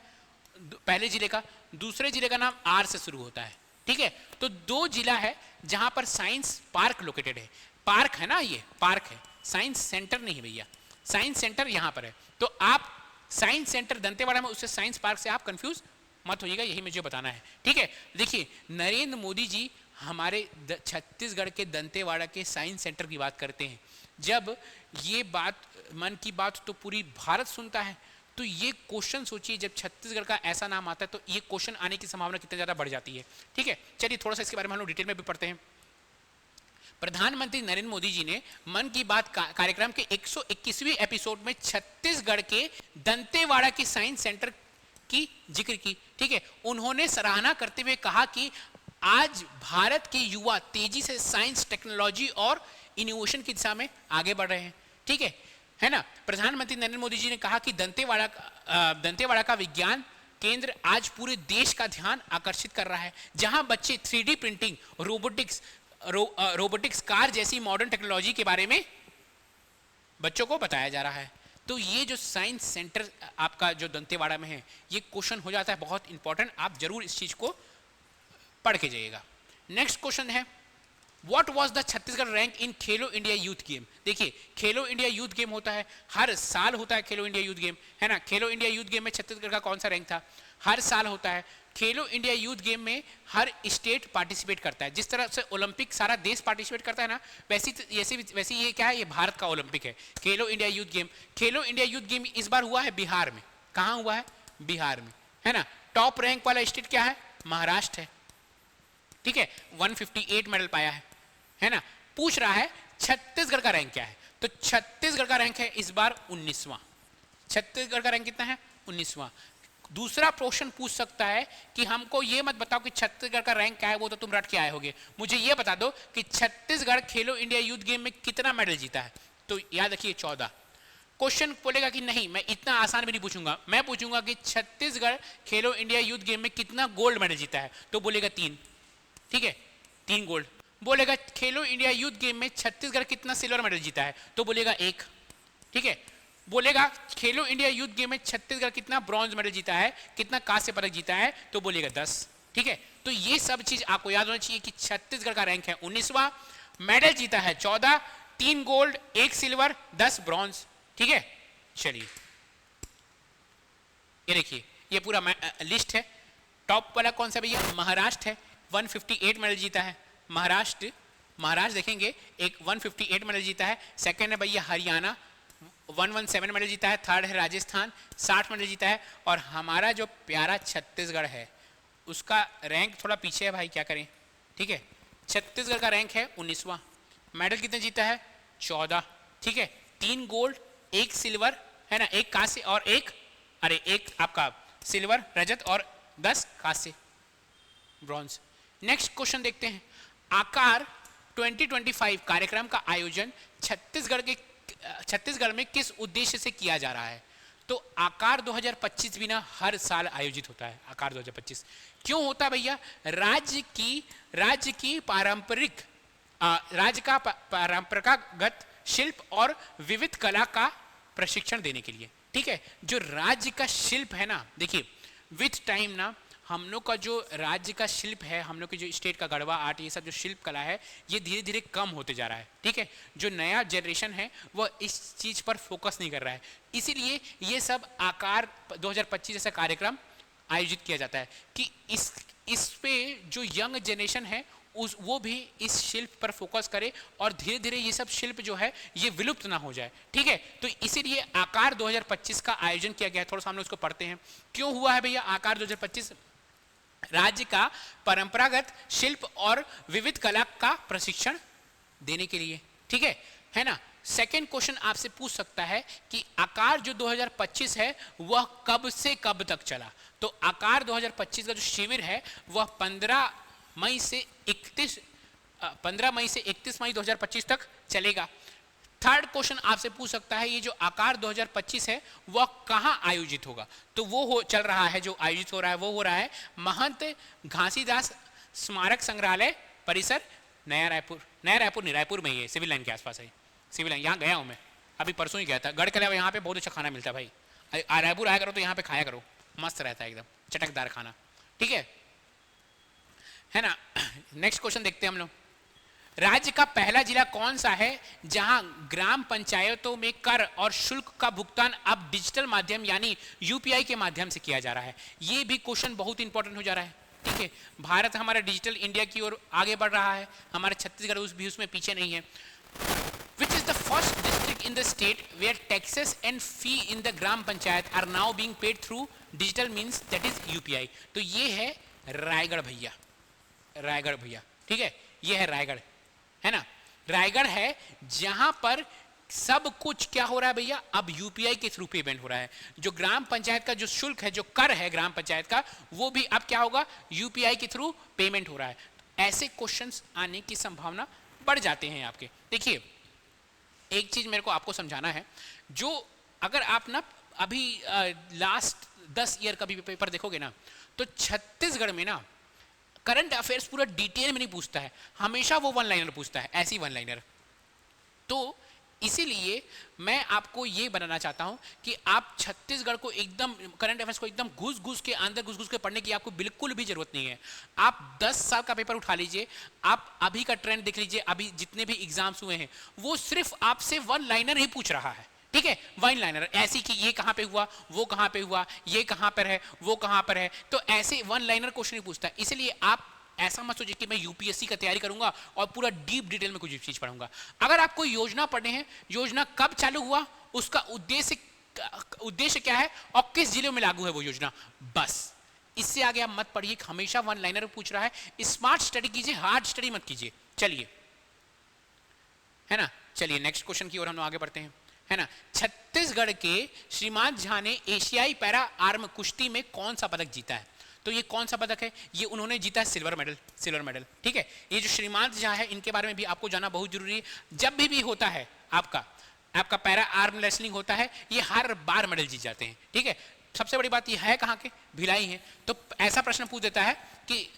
A: पहले जिले का। दूसरे जिले का नाम आर से शुरू होता है, ठीक है। तो 2 जिला है जहां पर साइंस पार्क लोकेटेड है। पार्क है ना, ये पार्क है, साइंस सेंटर नहीं है भैया। साइंस सेंटर यहां पर है। तो आप साइंस सेंटर दंतेवाड़ा में, उससे साइंस पार्क से आप कंफ्यूज मत होइएगा, यही मुझे बताना है, ठीक है। देखिए, नरेंद्र मोदी जी हमारे छत्तीसगढ़ के दंतेवाड़ा के साइंस सेंटर की बात करते हैं। जब ये बात मन की बात तो पूरी भारत सुनता है, तो ये क्वेश्चन सोचिए, जब छत्तीसगढ़ का ऐसा नाम आता है तो ये क्वेश्चन आने की संभावना कितनी ज्यादा बढ़ जाती है, ठीक है। चलिए थोड़ा सा इसके बारे में हम लोग डिटेल में भी पढ़ते हैं। प्रधानमंत्री नरेंद्र मोदी जी ने मन की बात कार्यक्रम के 121वें एपिसोड में छत्तीसगढ़ के दंतेवाड़ा के साइंस सेंटर की जिक्र की, ठीक है। उन्होंने सराहना करते हुए कहा कि आज भारत के युवा तेजी से साइंस, टेक्नोलॉजी और इनोवेशन की दिशा में आगे बढ़ रहे हैं, ठीक है ना। प्रधानमंत्री नरेंद्र मोदी जी ने कहा कि दंतेवाड़ा का विज्ञान केंद्र आज पूरे देश का ध्यान आकर्षित कर रहा है, जहां बच्चे 3D प्रिंटिंग, रोबोटिक्स, कार जैसी मॉडर्न टेक्नोलॉजी के बारे में बच्चों को बताया जा रहा है। तो ये जो साइंस सेंटर आपका जो दंतेवाड़ा में है, ये क्वेश्चन हो जाता है बहुत इंपॉर्टेंट, आप जरूर इस चीज को पढ़ के जाइएगा। नेक्स्ट क्वेश्चन है, What was the Chhattisgarh rank in Khelo India youth game? देखिए खेलो इंडिया यूथ गेम होता है, हर साल होता है खेलो इंडिया यूथ गेम, है ना। खेलो इंडिया यूथ गेम में छत्तीसगढ़ का कौन सा रैंक था? हर साल होता है। खेलो इंडिया यूथ गेम में हर स्टेट पार्टिसिपेट करता है। जिस तरह से ओलंपिक सारा देश पार्टिसिपेट करता है ना, वैसी ये क्या है, ये भारत का ओलंपिक है खेलो इंडिया यूथ गेम। खेलो इंडिया यूथ गेम इस बार हुआ है बिहार में। कहाँ हुआ है? बिहार में, है ना। टॉप रैंक वाला स्टेट क्या है? महाराष्ट्र है, ठीक है। 158 मेडल पाया है ना। पूछ रहा है छत्तीसगढ़ का रैंक क्या है, तो छत्तीसगढ़ का रैंक है इस बार 19वां। छत्तीसगढ़ का रैंक कितना है? 19वां। दूसरा क्वेश्चन पूछ सकता है कि हमको ये मत बताओ कि छत्तीसगढ़ का रैंक क्या है, वो तो तुम रट के आए होगे, मुझे ये बता दो कि छत्तीसगढ़ खेलो इंडिया यूथ गेम में कितना मेडल जीता है। तो याद रखिए 14। क्वेश्चन बोलेगा कि नहीं, मैं इतना आसान भी नहीं पूछूंगा, मैं पूछूंगा कि छत्तीसगढ़ खेलो इंडिया यूथ गेम में कितना गोल्ड मेडल जीता है, तो बोलेगा 3, ठीक है, 3 गोल्ड। बोलेगा खेलो इंडिया यूथ गेम में छत्तीसगढ़ कितना सिल्वर मेडल जीता है, तो बोलेगा 1, ठीक है। बोलेगा खेलो इंडिया यूथ गेम में छत्तीसगढ़ कितना ब्रॉन्ज मेडल जीता है, कितना कांस्य पदक जीता है, तो बोलेगा 10, ठीक है। तो ये सब चीज आपको याद होना चाहिए कि छत्तीसगढ़ का रैंक है 19वां, मेडल जीता है 14, 3 गोल्ड, 1 सिल्वर, 10 ब्रॉन्ज, ठीक है। चलिए ये देखिए ये पूरा लिस्ट है। टॉप वाला कौन सा भैया? महाराष्ट्र है, 158 मेडल जीता है महाराष्ट्र। महाराष्ट्र देखेंगे एक 158 मेडल जीता है। सेकंड है भैया हरियाणा, 117 मेडल जीता है। थर्ड है राजस्थान, 60 मेडल जीता है। और हमारा जो प्यारा छत्तीसगढ़ है उसका रैंक थोड़ा पीछे है भाई, क्या करें, ठीक है। छत्तीसगढ़ का रैंक है 19वां, मेडल कितने जीता है? 14, ठीक है। 3 गोल्ड, 1 सिल्वर, है ना, 1 कांस्य और 1 आपका सिल्वर रजत और 10 कांस्य ब्रॉन्ज। नेक्स्ट क्वेश्चन देखते हैं। आकार 2025 कार्यक्रम का आयोजन छत्तीसगढ़ में किस उद्देश्य से किया जा रहा है? तो आकार 2025 भी ना हर साल आयोजित होता है। आकार 2025 क्यों होता है भैया? राज्य की पारंपरिक राज्य का परंपरागत शिल्प और विविध कला का प्रशिक्षण देने के लिए, ठीक है। जो राज्य का शिल्प है ना, देखिए विथ टाइम ना हम लोग का जो राज्य का शिल्प है, हम लोग की जो स्टेट का गढ़वा आर्ट, ये सब जो शिल्प कला है ये धीरे धीरे कम होते जा रहा है, ठीक है। जो नया जनरेशन है वह इस चीज पर फोकस नहीं कर रहा है, इसीलिए ये सब आकार 2025 जैसा कार्यक्रम आयोजित किया जाता है कि इस पे जो यंग जनरेशन है वो भी इस शिल्प पर फोकस करे और धीरे धीरे ये सब शिल्प जो है ये विलुप्त ना हो जाए, ठीक है। तो इसीलिए आकार 2025 का आयोजन किया गया है। थोड़ा सा हम लोग उसको पढ़ते हैं क्यों हुआ है भैया आकार 2025। राज्य का परंपरागत शिल्प और विविध कला का प्रशिक्षण देने के लिए, ठीक है ना। सेकेंड क्वेश्चन आपसे पूछ सकता है कि आकार जो 2025 है वह कब से कब तक चला? तो आकार 2025 का जो शिविर है वह 15 मई से 31 मई 2025 तक चलेगा। थर्ड क्वेश्चन आपसे पूछ सकता है ये जो आकार 2025 है वह कहाँ आयोजित होगा? तो वो चल रहा है, जो आयोजित हो रहा है वो हो रहा है महंत घासीदास स्मारक संग्रहालय परिसर, नया रायपुर नहीं, रायपुर में ही है, सिविल लाइन के आसपास है। सिविल लाइन यहाँ गया हूँ मैं, अभी परसों ही गया था। गढ़ किला यहाँ पे बहुत अच्छा खाना मिलता है भाई, रायपुर आया करो तो यहाँ पे खाया करो, मस्त रहता है एकदम चटकदार खाना, ठीक है ना। नेक्स्ट क्वेश्चन देखते हैं हम लोग। राज्य का पहला जिला कौन सा है जहां ग्राम पंचायतों में कर और शुल्क का भुगतान अब डिजिटल माध्यम यानी यूपीआई के माध्यम से किया जा रहा है? ये भी क्वेश्चन बहुत इंपॉर्टेंट हो जा रहा है, ठीक है। भारत हमारा डिजिटल इंडिया की ओर आगे बढ़ रहा है, हमारे छत्तीसगढ़ उसमें पीछे नहीं है। Which is the first district in the state where taxes and fee in the gram panchayat are now being paid through digital means, that is UPI? तो ये है रायगढ़ भैया, ठीक है, ये है रायगढ़, है ना। रायगढ़ है जहां पर सब कुछ क्या हो रहा है भैया, अब यूपीआई के थ्रू पेमेंट हो रहा है। जो ग्राम पंचायत का जो शुल्क है, जो कर है ग्राम पंचायत का, वो भी अब क्या होगा, यूपीआई के थ्रू पेमेंट हो रहा है। ऐसे क्वेश्चंस आने की संभावना बढ़ जाते हैं आपके। देखिए एक चीज मेरे को आपको समझाना है, जो अगर आप ना अभी लास्ट 10 ईयर का भी पेपर देखोगे ना, तो छत्तीसगढ़ में ना करंट अफेयर्स पूरा डिटेल में नहीं पूछता है, हमेशा वो वन लाइनर पूछता है, ऐसी वन लाइनर। तो इसीलिए मैं आपको ये बनाना चाहता हूं कि आप छत्तीसगढ़ को एकदम करंट अफेयर्स को एकदम घुस घुस के अंदर घुस घुस के पढ़ने की आपको बिल्कुल भी जरूरत नहीं है। आप 10 साल का पेपर उठा लीजिए, आप अभी का ट्रेंड देख लीजिए, अभी जितने भी एग्जाम्स हुए हैं वो सिर्फ आपसे वन लाइनर ही पूछ रहा है, ठीक है, वन लाइनर ऐसी कि ये कहां पे हुआ, वो कहां पे हुआ, ये कहां पर है, वो कहां पर है, तो ऐसे वन लाइनर क्वेश्चन ही पूछता है। इसलिए आप ऐसा मत सोचिए कि मैं यूपीएससी का तैयारी करूंगा और पूरा डीप डिटेल में कुछ चीज पढ़ूंगा। अगर आपको योजना पढ़ने हैं, योजना कब चालू हुआ, उसका उद्देश्य क्या है और किस जिले में लागू है वो योजना, बस इससे आगे आप मत पढ़िए। हमेशा वन लाइनर पूछ रहा है, स्मार्ट स्टडी कीजिए, हार्ड स्टडी मत कीजिए। चलिए, है ना, चलिए नेक्स्ट क्वेश्चन की ओर हम आगे बढ़ते हैं, है ना। छत्तीसगढ़ के श्रीमान झा ने एशियाई पैरा आर्म कुश्ती में कौन सा पदक जीता है? तो ये कौन सा पदक है? ये उन्होंने जीता है सिल्वर मेडल, ठीक है। ये जो श्रीमान झा है इनके बारे में भी आपको जानना बहुत जरूरी है। जब भी होता है आपका पैरा आर्म रेसलिंग होता है, ये हर बार मेडल जीत जाते हैं, ठीक है। सबसे बड़ी बात ये है कहाँ के, भिलाई है। तो ऐसा प्रश्न पूछ देता है कि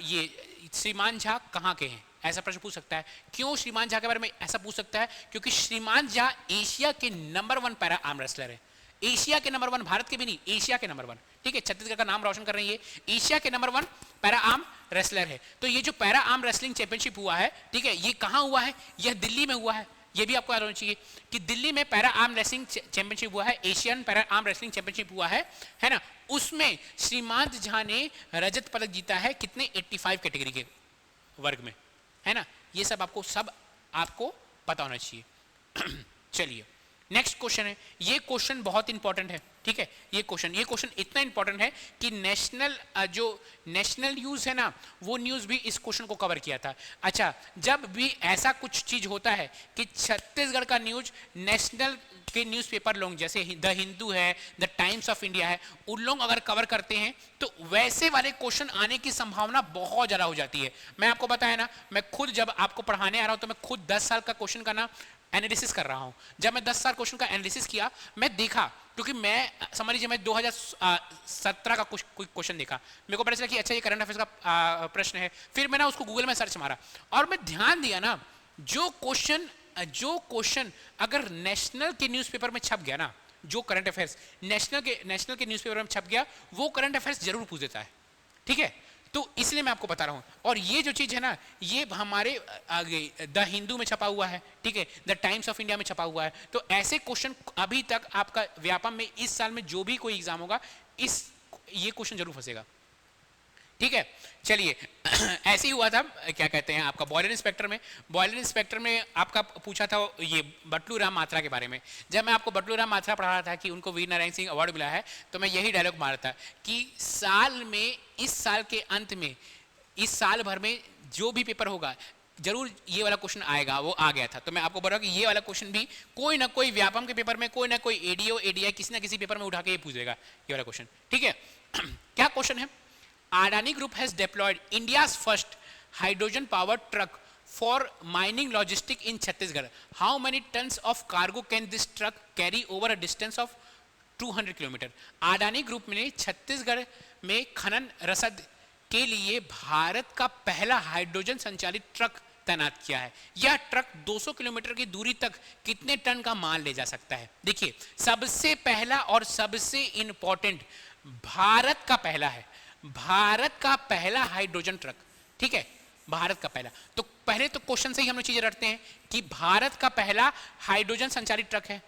A: ये श्रीमान झा कहाँ के हैं, ऐसा प्रश्न पूछ सकता है। क्यों श्रीमान झा के बारे में ऐसा पूछ सकता है? क्योंकि श्रीमान झा एशिया के नंबर 1 पैरा आर्म रेसलर है। एशिया के नंबर 1, भारत के भी नहीं, एशिया के नंबर 1, ठीक है। छत्तीसगढ़ का नाम रोशन कर रही है, एशिया के नंबर 1 पैरा आर्म रेसलर है। तो ये जो पैरा आर्म रेसलिंग चैंपियनशिप हुआ है, ठीक है, ये कहाँ हुआ है? यह दिल्ली में हुआ है। ये भी आपको याद होना चाहिए कि दिल्ली में पैरा आर्म रेसलिंग चैंपियनशिप हुआ है, Asian para arm wrestling championship हुआ है ना। उसमें श्रीमान झा ने रजत पदक जीता है, कितने? 85 कैटेगरी के वर्ग में, है ना। ये सब आपको पता होना चाहिए। चलिए नेक्स्ट क्वेश्चन है, ये क्वेश्चन बहुत इंपॉर्टेंट है, ठीक है। ये क्वेश्चन इतना इंपॉर्टेंट है कि नेशनल न्यूज है ना, वो न्यूज भी इस क्वेश्चन को कवर किया था। अच्छा, जब भी ऐसा कुछ चीज होता है कि छत्तीसगढ़ का न्यूज नेशनल के न्यूज़पेपर लोग जैसे द हिंदू है, द टाइम्स ऑफ इंडिया है, उन लोग अगर कवर करते हैं तो वैसे वाले क्वेश्चन आने की संभावना बहुत ज़्यादा हो जाती है। मैं आपको बताया ना, मैं खुद जब आपको पढ़ाने आ रहा हूँ तो मैं खुद 10 साल का क्वेश्चन का ना एनालिसिस कर रहा हूँ। जब मैं 10 साल क्वेश्चन का एनालिसिस किया, मैं देखा, क्योंकि मैं समझ लीजिए मैं 2017 का कुछ क्वेश्चन देखा, मेरे को पता चला कि अच्छा ये करंट अफेयर्स का प्रश्न है। फिर मैंने उसको गूगल में सर्च मारा और मैं ध्यान दिया ना, जो क्वेश्चन अगर नेशनल के न्यूज़पेपर में छप गया ना, जो करंट अफेयर्स नेशनल के न्यूज़पेपर में छप गया, वो करंट अफेयर्स जरूर पूछ देता है, ठीक है। तो इसलिए मैं आपको बता रहा हूं। और ये जो चीज है ना, ये हमारे आगे द हिंदू में छपा हुआ है, ठीक है, द टाइम्स ऑफ इंडिया में छपा हुआ है। तो ऐसे क्वेश्चन अभी तक आपका व्यापम में इस साल में जो भी कोई एग्जाम होगा, ये क्वेश्चन जरूर फंसेगा, ठीक है। चलिए ऐसे ही हुआ था, क्या कहते हैं, आपका बॉयलर इंस्पेक्टर में आपका पूछा था ये बटलू राम मात्रा के बारे में। जब मैं आपको बटलू राम मात्रा पढ़ा रहा था कि उनको वीर नारायण सिंह अवार्ड मिला है, तो मैं यही डायलॉग मारा था कि इस साल के अंत में, इस साल भर में जो भी पेपर होगा जरूर ये वाला क्वेश्चन आएगा। वो आ गया था। तो मैं आपको बोल रहा हूँ कि ये वाला क्वेश्चन भी कोई ना कोई व्यापम के पेपर में, कोई ना कोई एडीओ एडीआई किसी ना किसी पेपर में उठा के ये पूछ देगा, ये वाला क्वेश्चन, ठीक है। क्या क्वेश्चन है? Adani Group has deployed India's first hydrogen-powered truck for mining logistics in Chhattisgarh. How many tons of cargo can this truck carry over a distance of 200 kilometre? Adani Group ने छत्तीसगढ़ में खनन रसद के लिए भारत का पहला हाइड्रोजन संचालित ट्रक तैनात किया है। यह ट्रक 200 किलोमीटर की दूरी तक कितने टन का माल ले जा सकता है? देखिए, सबसे पहला और सबसे इंपॉर्टेंट, भारत का पहला हाइड्रोजन ट्रक, ठीक है, भारत का पहला। तो पहले तो क्वेश्चन से ही हम लोग चीजें रटते हैं कि भारत का पहला हाइड्रोजन संचालित ट्रक है।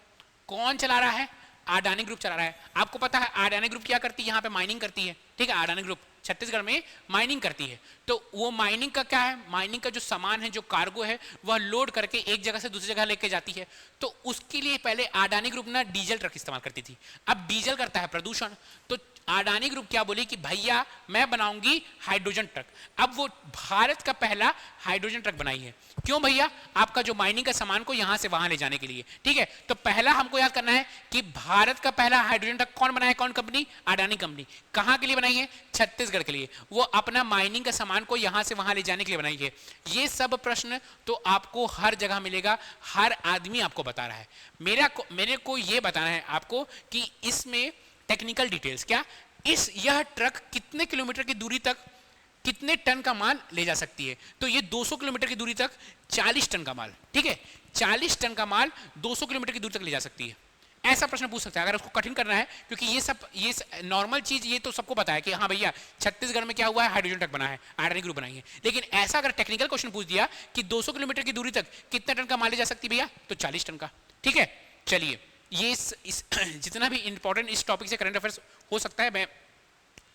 A: कौन चला रहा है? अडानी ग्रुप चला रहा है। आपको पता है अडानी ग्रुप क्या करती है? यहाँ पे माइनिंग करती है, ठीक है। अडानी ग्रुप छत्तीसगढ़ में माइनिंग करती है। तो वो माइनिंग का क्या है? माइनिंग का जो सामान है, जो कार्गो है, वह लोड करके एक जगह से दूसरी जगह लेके जाती है। तो उसके लिए पहले अडानी ग्रुप ना डीजल ट्रक इस्तेमाल करती थी। अब डीजल करता है प्रदूषण, तो अडानी ग्रुप क्या बोली कि भैया मैं बनाऊंगी हाइड्रोजन ट्रक। अब वो भारत का पहला हाइड्रोजन ट्रक बनाई है। क्यों भैया? आपका जो माइनिंग का सामान को यहां से वहां ले जाने के लिए, ठीक है। तो पहला हमको याद करना है कि भारत का पहला हाइड्रोजन ट्रक कौन बनाया? कौन कंपनी? अडानी कंपनी। कहां के लिए बनाई है? छत्तीसगढ़ के लिए। वो अपना माइनिंग का सामान को यहां से वहां ले जाने के लिए बनाई है। ये सब प्रश्न तो आपको हर जगह मिलेगा, हर आदमी आपको बता रहा है। मेरे को ये बताना है आपको कि इसमें टेक्निकल डिटेल्स क्या, यह ट्रक कितने किलोमीटर की दूरी तक कितने टन का माल ले जा सकती है? तो ये 200 किलोमीटर की दूरी तक 40 टन का माल, ठीक है, 40 टन का माल 200 किलोमीटर की दूर तक ले जा सकती है। ऐसा प्रश्न पूछ सकता है अगर उसको कठिन करना है, क्योंकि ये नॉर्मल चीज ये तो सबको पता है कि हाँ भैया छत्तीसगढ़ में क्या हुआ है, हाइड्रोजन ट्रक बना है, आयरन ग्रुप बनाई है। लेकिन ऐसा अगर टेक्निकल क्वेश्चन पूछ दिया कि 200 किलोमीटर की दूरी तक कितने टन का माल ले जा सकती भैया, तो 40 टन का। ठीक है, चलिए ये इस जितना भी इंपॉर्टेंट इस टॉपिक से करंट अफेयर्स हो सकता है मैं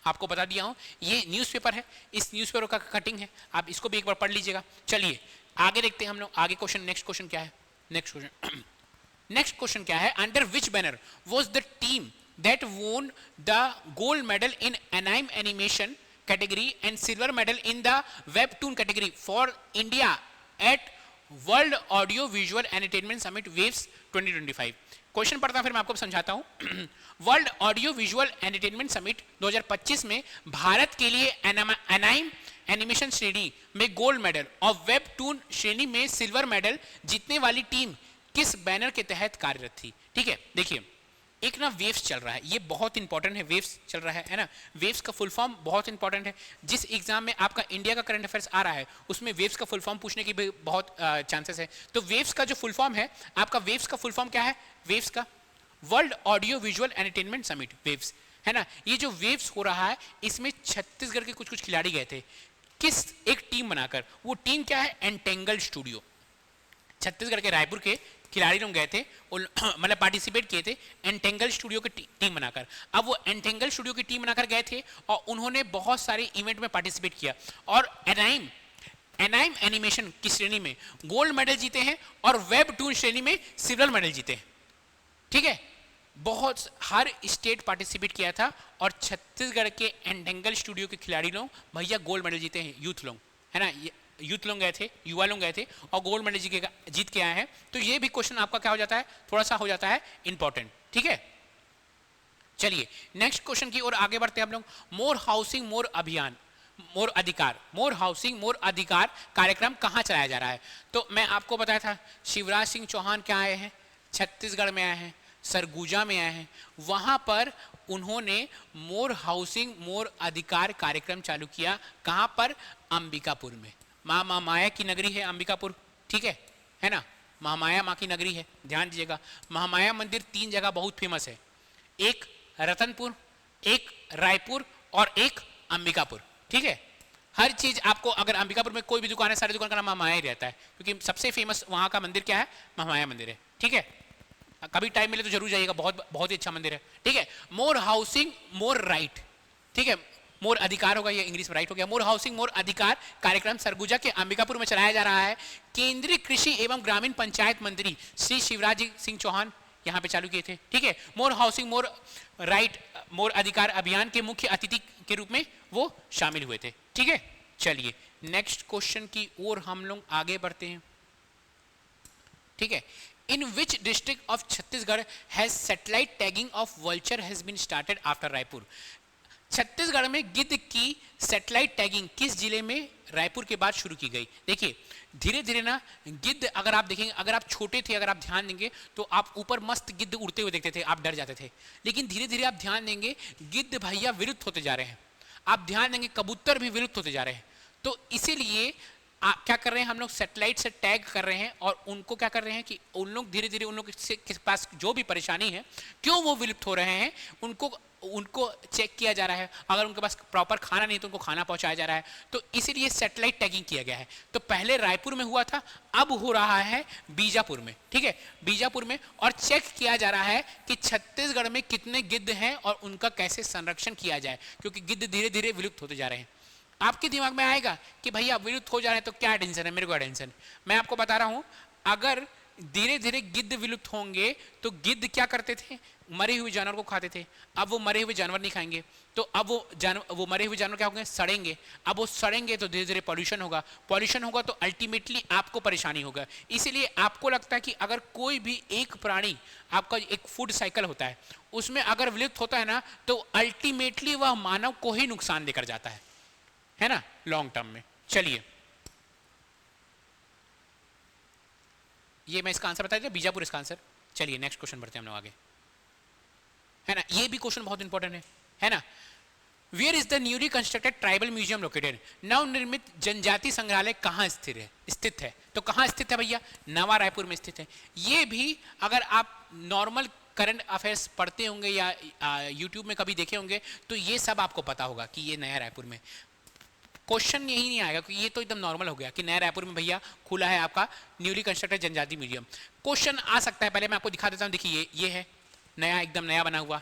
A: आपको बता दिया हूं। ये न्यूज़पेपर है, इस न्यूज़पेपर का कटिंग है, आप इसको भी एक बार पढ़ लीजिएगा। चलिए आगे देखते हैं हम लोग, आगे क्वेश्चन, नेक्स्ट क्वेश्चन क्या है, नेक्स्ट क्वेश्चन क्या है, under which banner was the team that won the gold medal in anime animation category and silver medal in the webtoon category for India at world audio visual entertainment summit waves 2025। Question पढ़ता फिर मैं आपको समझाता हूं। World audio visual entertainment summit 2025 में भारत के लिए anime animation श्रेणी में गोल्ड मेडल और वेबटून श्रेणी में सिल्वर मेडल जीतने वाली टीम किस बैनर के तहत कार्यरत थी। ठीक है, देखिए एक ना वेव्स चल रहा है, ये बहुत इंपॉर्टेंट है, वेव्स चल रहा है ना। वेव्स का फुल फॉर्म बहुत इंपॉर्टेंट है, जिस एग्जाम में आपका इंडिया का करंट अफेयर्स आ रहा है उसमें वेव्स का फुल फॉर्म पूछने की भी बहुत चांसेस है। तो वेव्स का जो फुल फॉर्म है आपका, वेव्स का फुल फॉर्म क्या है, वेव्स का world audio visual entertainment summit, waves है ना। ये जो वेव्स हो रहा है इसमें छत्तीसगढ़ के कुछ कुछ खिलाड़ी गए थे, किस एक टीम बनाकर, वो टीम क्या है, एंटेंगल स्टूडियो। छत्तीसगढ़ के रायपुर के खिलाड़ी लोग गए थे, मतलब पार्टिसिपेट किए थे एंटेंगल स्टूडियो की टीम बनाकर। अब वो एंटेंगल स्टूडियो की टीम बनाकर गए थे और उन्होंने बहुत सारे इवेंट में पार्टिसिपेट किया और एनाइम एनिमेशन की श्रेणी में गोल्ड मेडल जीते हैं और वेबटून श्रेणी में सिल्वर मेडल जीते हैं। ठीक है, बहुत हर स्टेट पार्टिसिपेट किया था और छत्तीसगढ़ के एंटेंगल स्टूडियो के खिलाड़ी लोग भैया गोल्ड मेडल जीते हैं, यूथ लोग है ना, यूथ लोग गए थे, युवा लोग गए थे और गोल्ड मेडल जीत के आए हैं। तो ये भी क्वेश्चन आपका क्या हो जाता है, थोड़ा सा हो जाता है इंपॉर्टेंट। ठीक है, चलिए नेक्स्ट क्वेश्चन की ओर आगे बढ़ते हैं हम लोग। मोर हाउसिंग मोर अभियान, मोर अधिकार, मोर हाउसिंग मोर अधिकार कार्यक्रम कहाँ चलाया जा रहा है। तो मैं आपको बताया था शिवराज सिंह चौहान क्या आए हैं, छत्तीसगढ़ में आए हैं, सरगुजा में आए हैं, वहां पर उन्होंने मोर हाउसिंग मोर अधिकार कार्यक्रम चालू किया। कहां पर, अंबिकापुर में। माँ माया की नगरी है अंबिकापुर, ठीक है ना, महामाया माँ की नगरी है, ध्यान दीजिएगा। महामाया मंदिर 3 जगह बहुत फेमस है, एक रतनपुर, एक रायपुर और एक अंबिकापुर। ठीक है, हर चीज आपको, अगर अंबिकापुर में कोई भी दुकान है सारी दुकान का नाम महामाया ही रहता है, क्योंकि सबसे फेमस वहां का मंदिर क्या है, महामाया मंदिर है। ठीक है, कभी टाइम मिले तो जरूर जाइएगा, बहुत बहुत ही अच्छा मंदिर है। ठीक है, मोर हाउसिंग मोर राइट, ठीक है, मोर अधिकार होगा, ये इंग्लिश में राइट हो गया। मोर हाउसिंग मोर अधिकार कार्यक्रम सरगुजा के अंबिकापुर में चलाया जा रहा है। केंद्रीय कृषि एवं ग्रामीण पंचायत मंत्री श्री शिवराज सिंह चौहान यहाँ पे चालू किए थे। ठीक है, मोर हाउसिंग मोर राइट मोर अधिकार अभियान के मुख्य अतिथि के रूप में वो शामिल हुए थे। ठीक है, चलिए नेक्स्ट क्वेश्चन की ओर हम लोग आगे बढ़ते हैं। ठीक है, in which district of Chhattisgarh has satellite tagging of vulture has been started after Raipur. Chhattisgarh में गिद्ध की सैटेलाइट टैगिंग किस जिले में रायपुर के बाद शुरू की गई। देखिए धीरे धीरे ना गिद्ध, अगर आप देखेंगे, अगर आप छोटे थे, अगर आप ध्यान देंगे तो आप ऊपर मस्त गिद्ध उड़ते हुए देखते थे, आप डर जाते थे। लेकिन धीरे धीरे आप ध्यान देंगे गिद्ध भैया विलुप्त होते जा रहे हैं, आप ध्यान देंगे कबूतर भी विलुप्त होते जा रहे हैं। तो इसीलिए क्या कर रहे हैं हम लोग, सैटेलाइट से टैग कर रहे हैं और उनको क्या कर रहे हैं कि उन लोग धीरे धीरे उन लोग के पास जो भी परेशानी है, क्यों वो विलुप्त हो रहे हैं, उनको चेक किया जा रहा है। अगर उनके पास प्रॉपर खाना नहीं तो उनको खाना पहुंचाया जा रहा है, तो इसीलिए सैटेलाइट टैगिंग किया गया है। तो पहले रायपुर में हुआ था, अब हो रहा है बीजापुर में। ठीक है, बीजापुर में, और चेक किया जा रहा है कि छत्तीसगढ़ में कितने गिद्ध हैं और उनका कैसे संरक्षण किया जाए, क्योंकि गिद्ध धीरे धीरे विलुप्त होते जा रहे हैं। आपके दिमाग में आएगा कि भैया विलुप्त हो जा रहे हैं तो क्या टेंशन है, मेरे को टेंशन। मैं आपको बता रहा हूं, अगर धीरे धीरे गिद्ध विलुप्त होंगे तो गिद्ध क्या करते थे, मरे हुए जानवर को खाते थे। अब वो मरे हुए जानवर नहीं खाएंगे तो अब वो मरे हुए जानवर क्या होंगे, सड़ेंगे। अब वो सड़ेंगे तो धीरे धीरे पॉल्यूशन होगा, पॉल्यूशन होगा तो अल्टीमेटली आपको परेशानी होगा। इसीलिए आपको लगता है कि अगर कोई भी एक प्राणी, आपका एक फूड साइकिल होता है, उसमें अगर विलुप्त होता है ना तो अल्टीमेटली वह मानव को ही नुकसान देकर जाता है ना, लॉन्ग टर्म में। चलिए ये मैं इसका आंसर बता दिया, बीजापुर इसका आंसर। चलिए नेक्स्ट क्वेश्चन बढ़ते हैं हम लोग आगे, है ना। ये भी क्वेश्चन बहुत इंपॉर्टेंट है ना। Where is the newly constructed tribal museum located? नवनिर्मित जनजाति संग्रहालय कहाँ स्थित है? तो कहाँ स्थित है भैया? नवा रायपुर में स्थित है। ये भी अगर आप नॉर्मल करंट अफेयर्स पढ़ते होंगे या यूट्यूब में कभी देखे होंगे तो ये सब आपको पता होगा कि ये नया रायपुर में। क्वेश्चन यही नहीं आएगा क्योंकि ये तो एकदम नॉर्मल हो गया कि नया रायपुर में भैया खुला है आपका न्यूली कंस्ट्रक्टेड जनजाति म्यूजियम। क्वेश्चन आ सकता है, पहले मैं आपको दिखा देता हूँ। देखिए ये है नया, एकदम नया बना हुआ,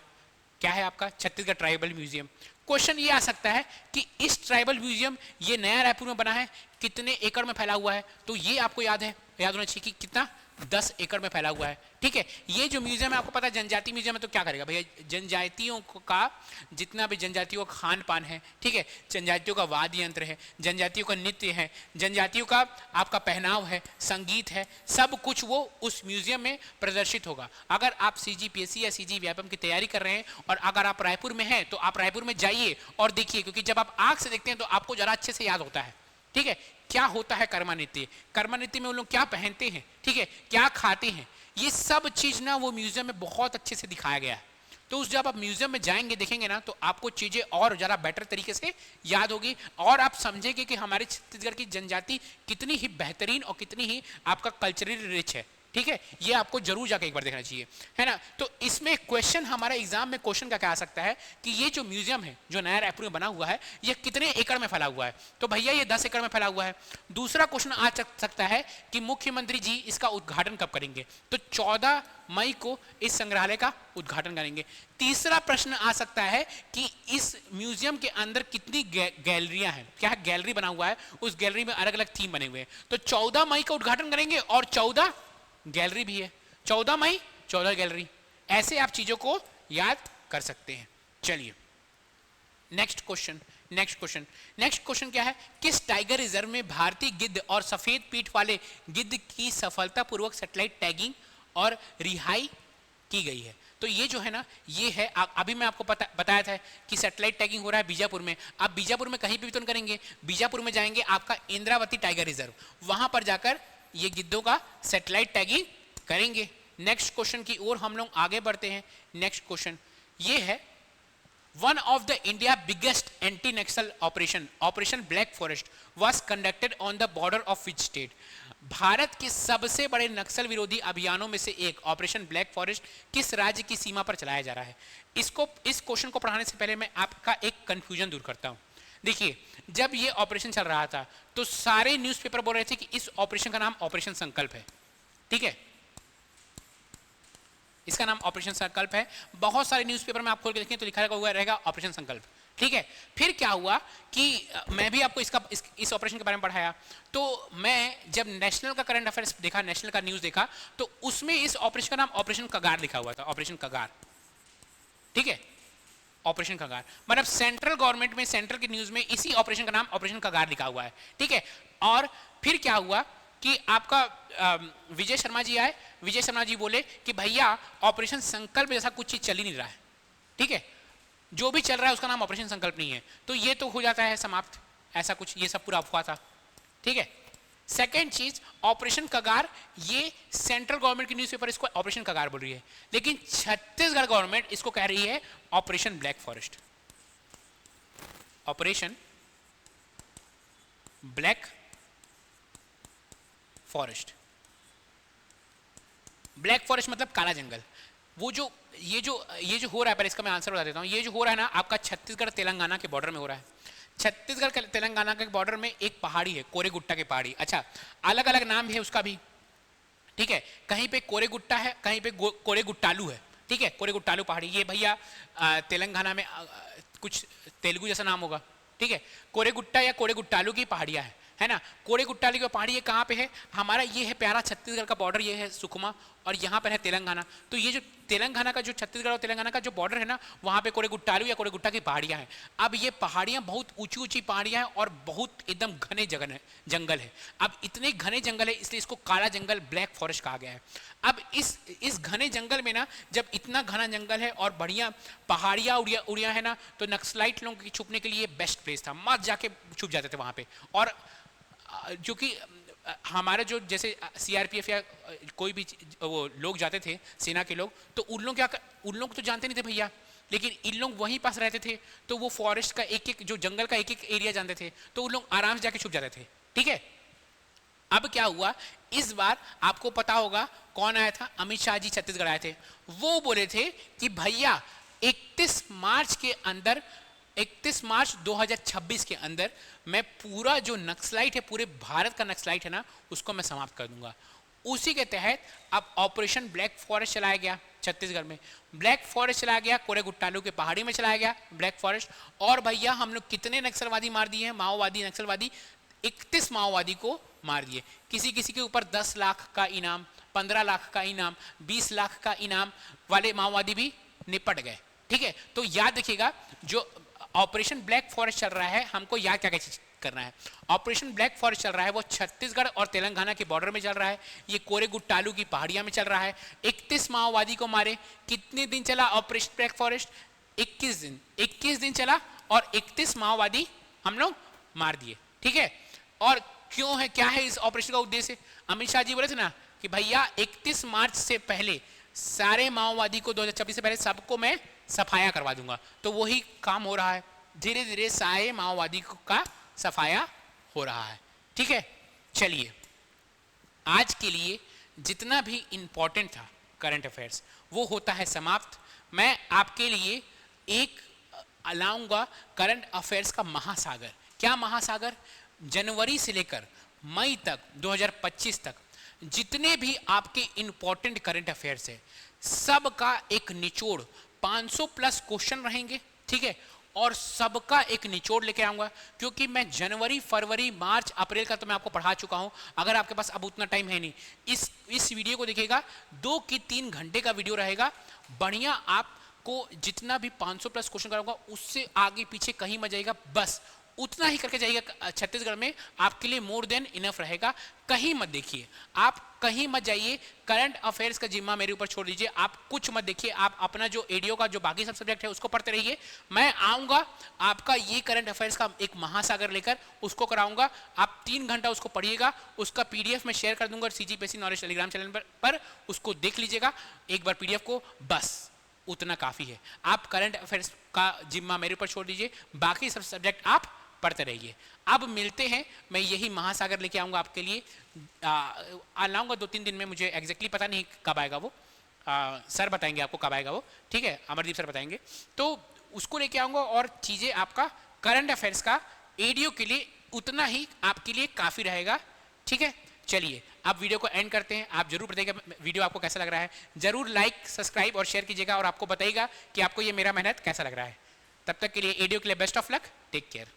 A: क्या है आपका? Chhattisgarh tribal museum. क्वेश्चन ये आ सकता है कि इस ट्राइबल म्यूजियम ये नया रायपुर में बना है, कितने एकड़ में फैला हुआ है? तो ये आपको याद होना चाहिए कि कितना, 10 एकड़ में फैला हुआ है। ठीक है, ये जो म्यूजियम है आपको पता है जनजाति म्यूजियम है, तो क्या करेगा भैया? जनजातियों का जितना भी जनजातियों का खान पान है, ठीक है, जनजातियों का वाद्य यंत्र है, जनजातियों का नृत्य है, जनजातियों का आपका पहनाव है, संगीत है, सब कुछ वो उस म्यूजियम में प्रदर्शित होगा। अगर आप CGPSC या CG व्यापम की तैयारी कर रहे हैं और अगर आप रायपुर में हैं तो आप रायपुर में जाइए और देखिए, क्योंकि जब आप आंख से देखते हैं तो आपको जरा अच्छे से याद होता है। ठीक है, क्या होता है कर्मा नृत्य? कर्मा नृत्य में वो लोग क्या पहनते हैं, ठीक है, क्या खाते हैं, ये सब चीज ना वो म्यूजियम में बहुत अच्छे से दिखाया गया है। तो उस जब आप म्यूजियम में जाएंगे देखेंगे ना तो आपको चीजें और जरा बेटर तरीके से याद होगी और आप समझेंगे कि हमारे छत्तीसगढ़ की जनजाति कितनी ही बेहतरीन और कितनी ही आपका कल्चरली रिच है। ठीक है, ये आपको जरूर जाके एक बार देखना चाहिए, है ना। तो इसमें क्वेश्चन हमारा एग्जाम में क्वेश्चन क्या आ सकता है कि ये जो म्यूजियम है जो नया रायपुर में बना हुआ है ये कितने एकड़ में फैला हुआ है? तो भैया ये 10 एकड़ में फैला हुआ है। दूसरा क्वेश्चन आ सकता है कि मुख्यमंत्री जी इसका उद्घाटन कब करेंगे? तो 14 मई को इस संग्रहालय का उद्घाटन करेंगे। तीसरा प्रश्न आ सकता है कि इस म्यूजियम के अंदर कितनी गैलरियां हैं, क्या है गैलरी बना हुआ है, उस गैलरी में अलग अलग थीम बने हुए हैं। तो 14 मई का उद्घाटन करेंगे और 14 गैलरी भी है, 14 मई 14 गैलरी, ऐसे आप चीजों को याद कर सकते हैं। चलिए नेक्स्ट क्वेश्चन क्या है? किस टाइगर रिजर्व में भारतीय गिद्ध और सफेद पीठ वाले गिद्ध की सफलतापूर्वक सैटेलाइट टैगिंग और रिहाई की गई है? तो ये जो है ना, ये है अभी मैं आपको बताया था कि सैटेलाइट टैगिंग हो रहा है बीजापुर में। आप बीजापुर में कहीं भी तो करेंगे, बीजापुर में जाएंगे आपका इंद्रावती टाइगर रिजर्व, वहां पर जाकर ये गिद्धों का सैटेलाइट टैगिंग करेंगे। नेक्स्ट क्वेश्चन की ओर हम लोग आगे बढ़ते हैं। नेक्स्ट क्वेश्चन ये है, one of the India biggest anti Naxal operation black forest was conducted on the border of which state? Bharat के सबसे बड़े नक्सल विरोधी अभियानों में से एक ऑपरेशन ब्लैक फॉरेस्ट किस राज्य की सीमा पर चलाया जा रहा है? इस क्वेश्चन को पढ़ाने से पहले मैं आपका एक कंफ्यूजन दूर करता हूं। देखिए, जब ये ऑपरेशन चल रहा था तो सारे न्यूज़पेपर बोल रहे थे कि इस ऑपरेशन का नाम ऑपरेशन संकल्प है। ठीक है, इसका नाम ऑपरेशन संकल्प है। बहुत सारे न्यूज़पेपर में आप खोल के देखें तो लिखा हुआ रहेगा ऑपरेशन संकल्प। ठीक है, फिर क्या हुआ कि मैं भी आपको इस ऑपरेशन के बारे में पढ़ाया, तो मैं जब नेशनल का करंट अफेयर्स देखा, नेशनल का न्यूज़ देखा, तो उसमें इस ऑपरेशन का नाम ऑपरेशन कगार लिखा हुआ था, ऑपरेशन कगार। ठीक है, ऑपरेशन कगार मतलब सेंट्रल गवर्नमेंट में, सेंट्रल की न्यूज में इसी ऑपरेशन का नाम ऑपरेशन कगार लिखा हुआ है। ठीक है, और फिर क्या हुआ कि आपका विजय शर्मा जी आए, विजय शर्मा जी बोले कि भैया ऑपरेशन संकल्प जैसा कुछ चीज चल ही नहीं रहा है। ठीक है, जो भी चल रहा है उसका नाम ऑपरेशन संकल्प नहीं है, तो ये तो हो जाता है समाप्त, ऐसा कुछ, ये सब पूरा अफवाह था। ठीक है, सेकेंड चीज ऑपरेशन कगार, ये सेंट्रल गवर्नमेंट की न्यूज़पेपर इसको ऑपरेशन कगार बोल रही है, लेकिन छत्तीसगढ़ गवर्नमेंट इसको कह रही है operation black forest. Operation black forest, black forest मतलब काला जंगल। वो जो ये जो हो रहा है, पहले इसका मैं आंसर बता देता हूं। ये जो हो रहा है ना आपका छत्तीसगढ़ तेलंगाना के बॉर्डर में हो रहा है। छत्तीसगढ़ तेलंगाना के बॉर्डर में एक पहाड़ी है, कोरेगुट्टा की पहाड़ी। अच्छा, अलग अलग नाम है उसका भी। ठीक है, कहीं पे कोरेगुट्टा है, कहीं पे कोरेगुट्टालू है। ठीक है, कोरेगुट्टालू पहाड़ी, ये भैया तेलंगाना में कुछ तेलुगु जैसा नाम होगा। ठीक है, कोरेगुट्टा या कोरेगुट्टालू की पहाड़ियां है ना। कोरेगुट्टालू की पहाड़ी ये कहाँ पे है? हमारा ये है प्यारा छत्तीसगढ़ का बॉर्डर, ये है सुकमा, और यहाँ पर है तेलंगाना। तो ये जो तेलंगाना का, जो छत्तीसगढ़ और तेलंगाना का जो बॉर्डर है ना, वहाँ पे कोरेगुट्टालू या कोरेगुट्टा की पहाड़ियाँ हैं। अब ये पहाड़ियाँ बहुत ऊंची ऊंची पहाड़ियाँ हैं और बहुत एकदम घने जंगल है। अब इतने घने जंगल है इसलिए इसको काला जंगल, ब्लैक फॉरेस्ट कहा गया है। अब इस घने जंगल में ना, जब इतना घना जंगल है और बढ़िया पहाड़ियाँ उड़िया है ना, तो नक्सलाइट लोगों की छुपने के लिए बेस्ट प्लेस था। मत जाके छुप जाते थे वहाँ पे। और जो कि हमारे जो जैसे CRPF या कोई भी वो लोग जाते थे, सेना के लोग, तो उन लोग तो जानते नहीं थे भैया लेकिन इन लोग वहीं पास रहते थे, तो वो फॉरेस्ट का एक एक जो जंगल का एक एक एरिया जानते थे, तो उन लोग आराम से जाके छुप जाते थे। ठीक है, अब क्या हुआ, इस बार आपको पता होगा कौन आया था, अमित शाह जी छत्तीसगढ़ आए थे। वो बोले थे कि भैया 31 मार्च के अंदर, 31 मार्च 2026 के अंदर मैं पूरा जो नक्सलाइट है, पूरे भारत का नक्सलाइट है ना, उसको मैं समाप्त कर दूंगा। उसी के तहत अब ऑपरेशन ब्लैक फॉरेस्ट चलाया गया छत्तीसगढ़ में। ब्लैक फॉरेस्ट चलाया गया, कोरेगुट्टालू के पहाड़ी में चलाया गया ब्लैक फॉरेस्ट। और भैया हम लोग कितने नक्सलवादी मार दिए हैं, माओवादी नक्सलवादी, 31 माओवादी को मार दिए। किसी किसी के ऊपर 10 लाख का इनाम, 15 लाख का इनाम, 20 लाख का इनाम वाले माओवादी भी निपट गए। ठीक है, तो याद रखिएगा जो ऑपरेशन ब्लैक फॉरेस्ट चल रहा है, हमको याद क्या क्या करना है। ऑपरेशन ब्लैक फॉरेस्ट चल रहा है वो छत्तीसगढ़ और तेलंगाना के बॉर्डर में चल रहा है, ये कोरेगुट्टालू की पहाड़ियां में चल रहा है। 31 माओवादी को मारे। कितने दिन चला ऑपरेशन ब्लैक फॉरेस्ट? 21 दिन। 21 दिन चला और 31 माओवादी हम लोग मार दिए। ठीक है, और क्यों है, क्या है इस ऑपरेशन का उद्देश्य? अमित शाह जी बोले थे ना कि भैया 31 मार्च से पहले सारे माओवादी को, 2026 से पहले सबको मैं सफाया करवा दूंगा। तो वही काम हो रहा है, धीरे धीरे सारे माओवादी का सफाया हो रहा है। ठीक है, चलिए आज के लिए जितना भी इंपॉर्टेंट था करंट अफेयर्स वो होता है समाप्त। मैं आपके लिए एक लाऊंगा करंट अफेयर्स का महासागर। क्या महासागर? जनवरी से लेकर मई तक 2025 तक जितने भी आपके इंपॉर्टेंट करंट अफेयर्स है, सबका एक निचोड़, 500 प्लस क्वेश्चन रहेंगे। ठीक है, और सबका एक निचोड़ लेके आऊंगा, क्योंकि मैं जनवरी, फरवरी, मार्च, अप्रैल का तो मैं आपको पढ़ा चुका हूं। अगर आपके पास अब उतना टाइम है नहीं, इस वीडियो को देखिएगा, 2 की 3 घंटे का वीडियो रहेगा बढ़िया। आपको जितना भी 500 प्लस क्वेश्चन कराऊंगा उससे आगे पीछे कहीं मत जाइएगा, बस उतना ही करके जाइएगा। छत्तीसगढ़ में आपके लिए मोर देन इनफ रहेगा, कहीं मत देखिए, आप कहीं मत जाइए। करंट अफेयर्स का जिम्मा मेरे ऊपर छोड़ दीजिए, आप कुछ मत देखिए, आप अपना जो एडीओ का जो बाकी सब सब्जेक्ट है उसको पढ़ते रहिए। मैं आऊँगा आपका ये करंट अफेयर्स का एक महासागर लेकर, उसको कराऊंगा। आप 3 घंटा उसको पढ़िएगा, उसका पीडीएफ में शेयर कर दूंगा CGPSC नॉलेज टेलीग्राम चैनल पर उसको देख लीजिएगा एक बार पीडीएफ को, बस उतना काफ़ी है। आप करंट अफेयर्स का जिम्मा मेरे ऊपर छोड़ दीजिए, बाकी सब सब्जेक्ट आप पढ़ते रहिए। अब मिलते हैं, मैं यही महासागर लेके आऊँगा आपके लिए, लाऊंगा 2-3 दिन में, मुझे एग्जैक्टली पता नहीं कब आएगा वो, सर बताएंगे आपको कब आएगा वो। ठीक है, अमरदीप सर बताएंगे, तो उसको लेके आऊँगा। और चीज़ें आपका करंट अफेयर्स का एडीओ के लिए उतना ही आपके लिए काफ़ी रहेगा। ठीक है, चलिए आप वीडियो को एंड करते हैं। आप जरूर बताइएगा वीडियो आपको कैसा लग रहा है, जरूर लाइक, सब्सक्राइब और शेयर कीजिएगा, और आपको बताइएगा कि आपको ये मेरा मेहनत कैसा लग रहा है। तब तक के लिए एडीओ के लिए best of luck, take care.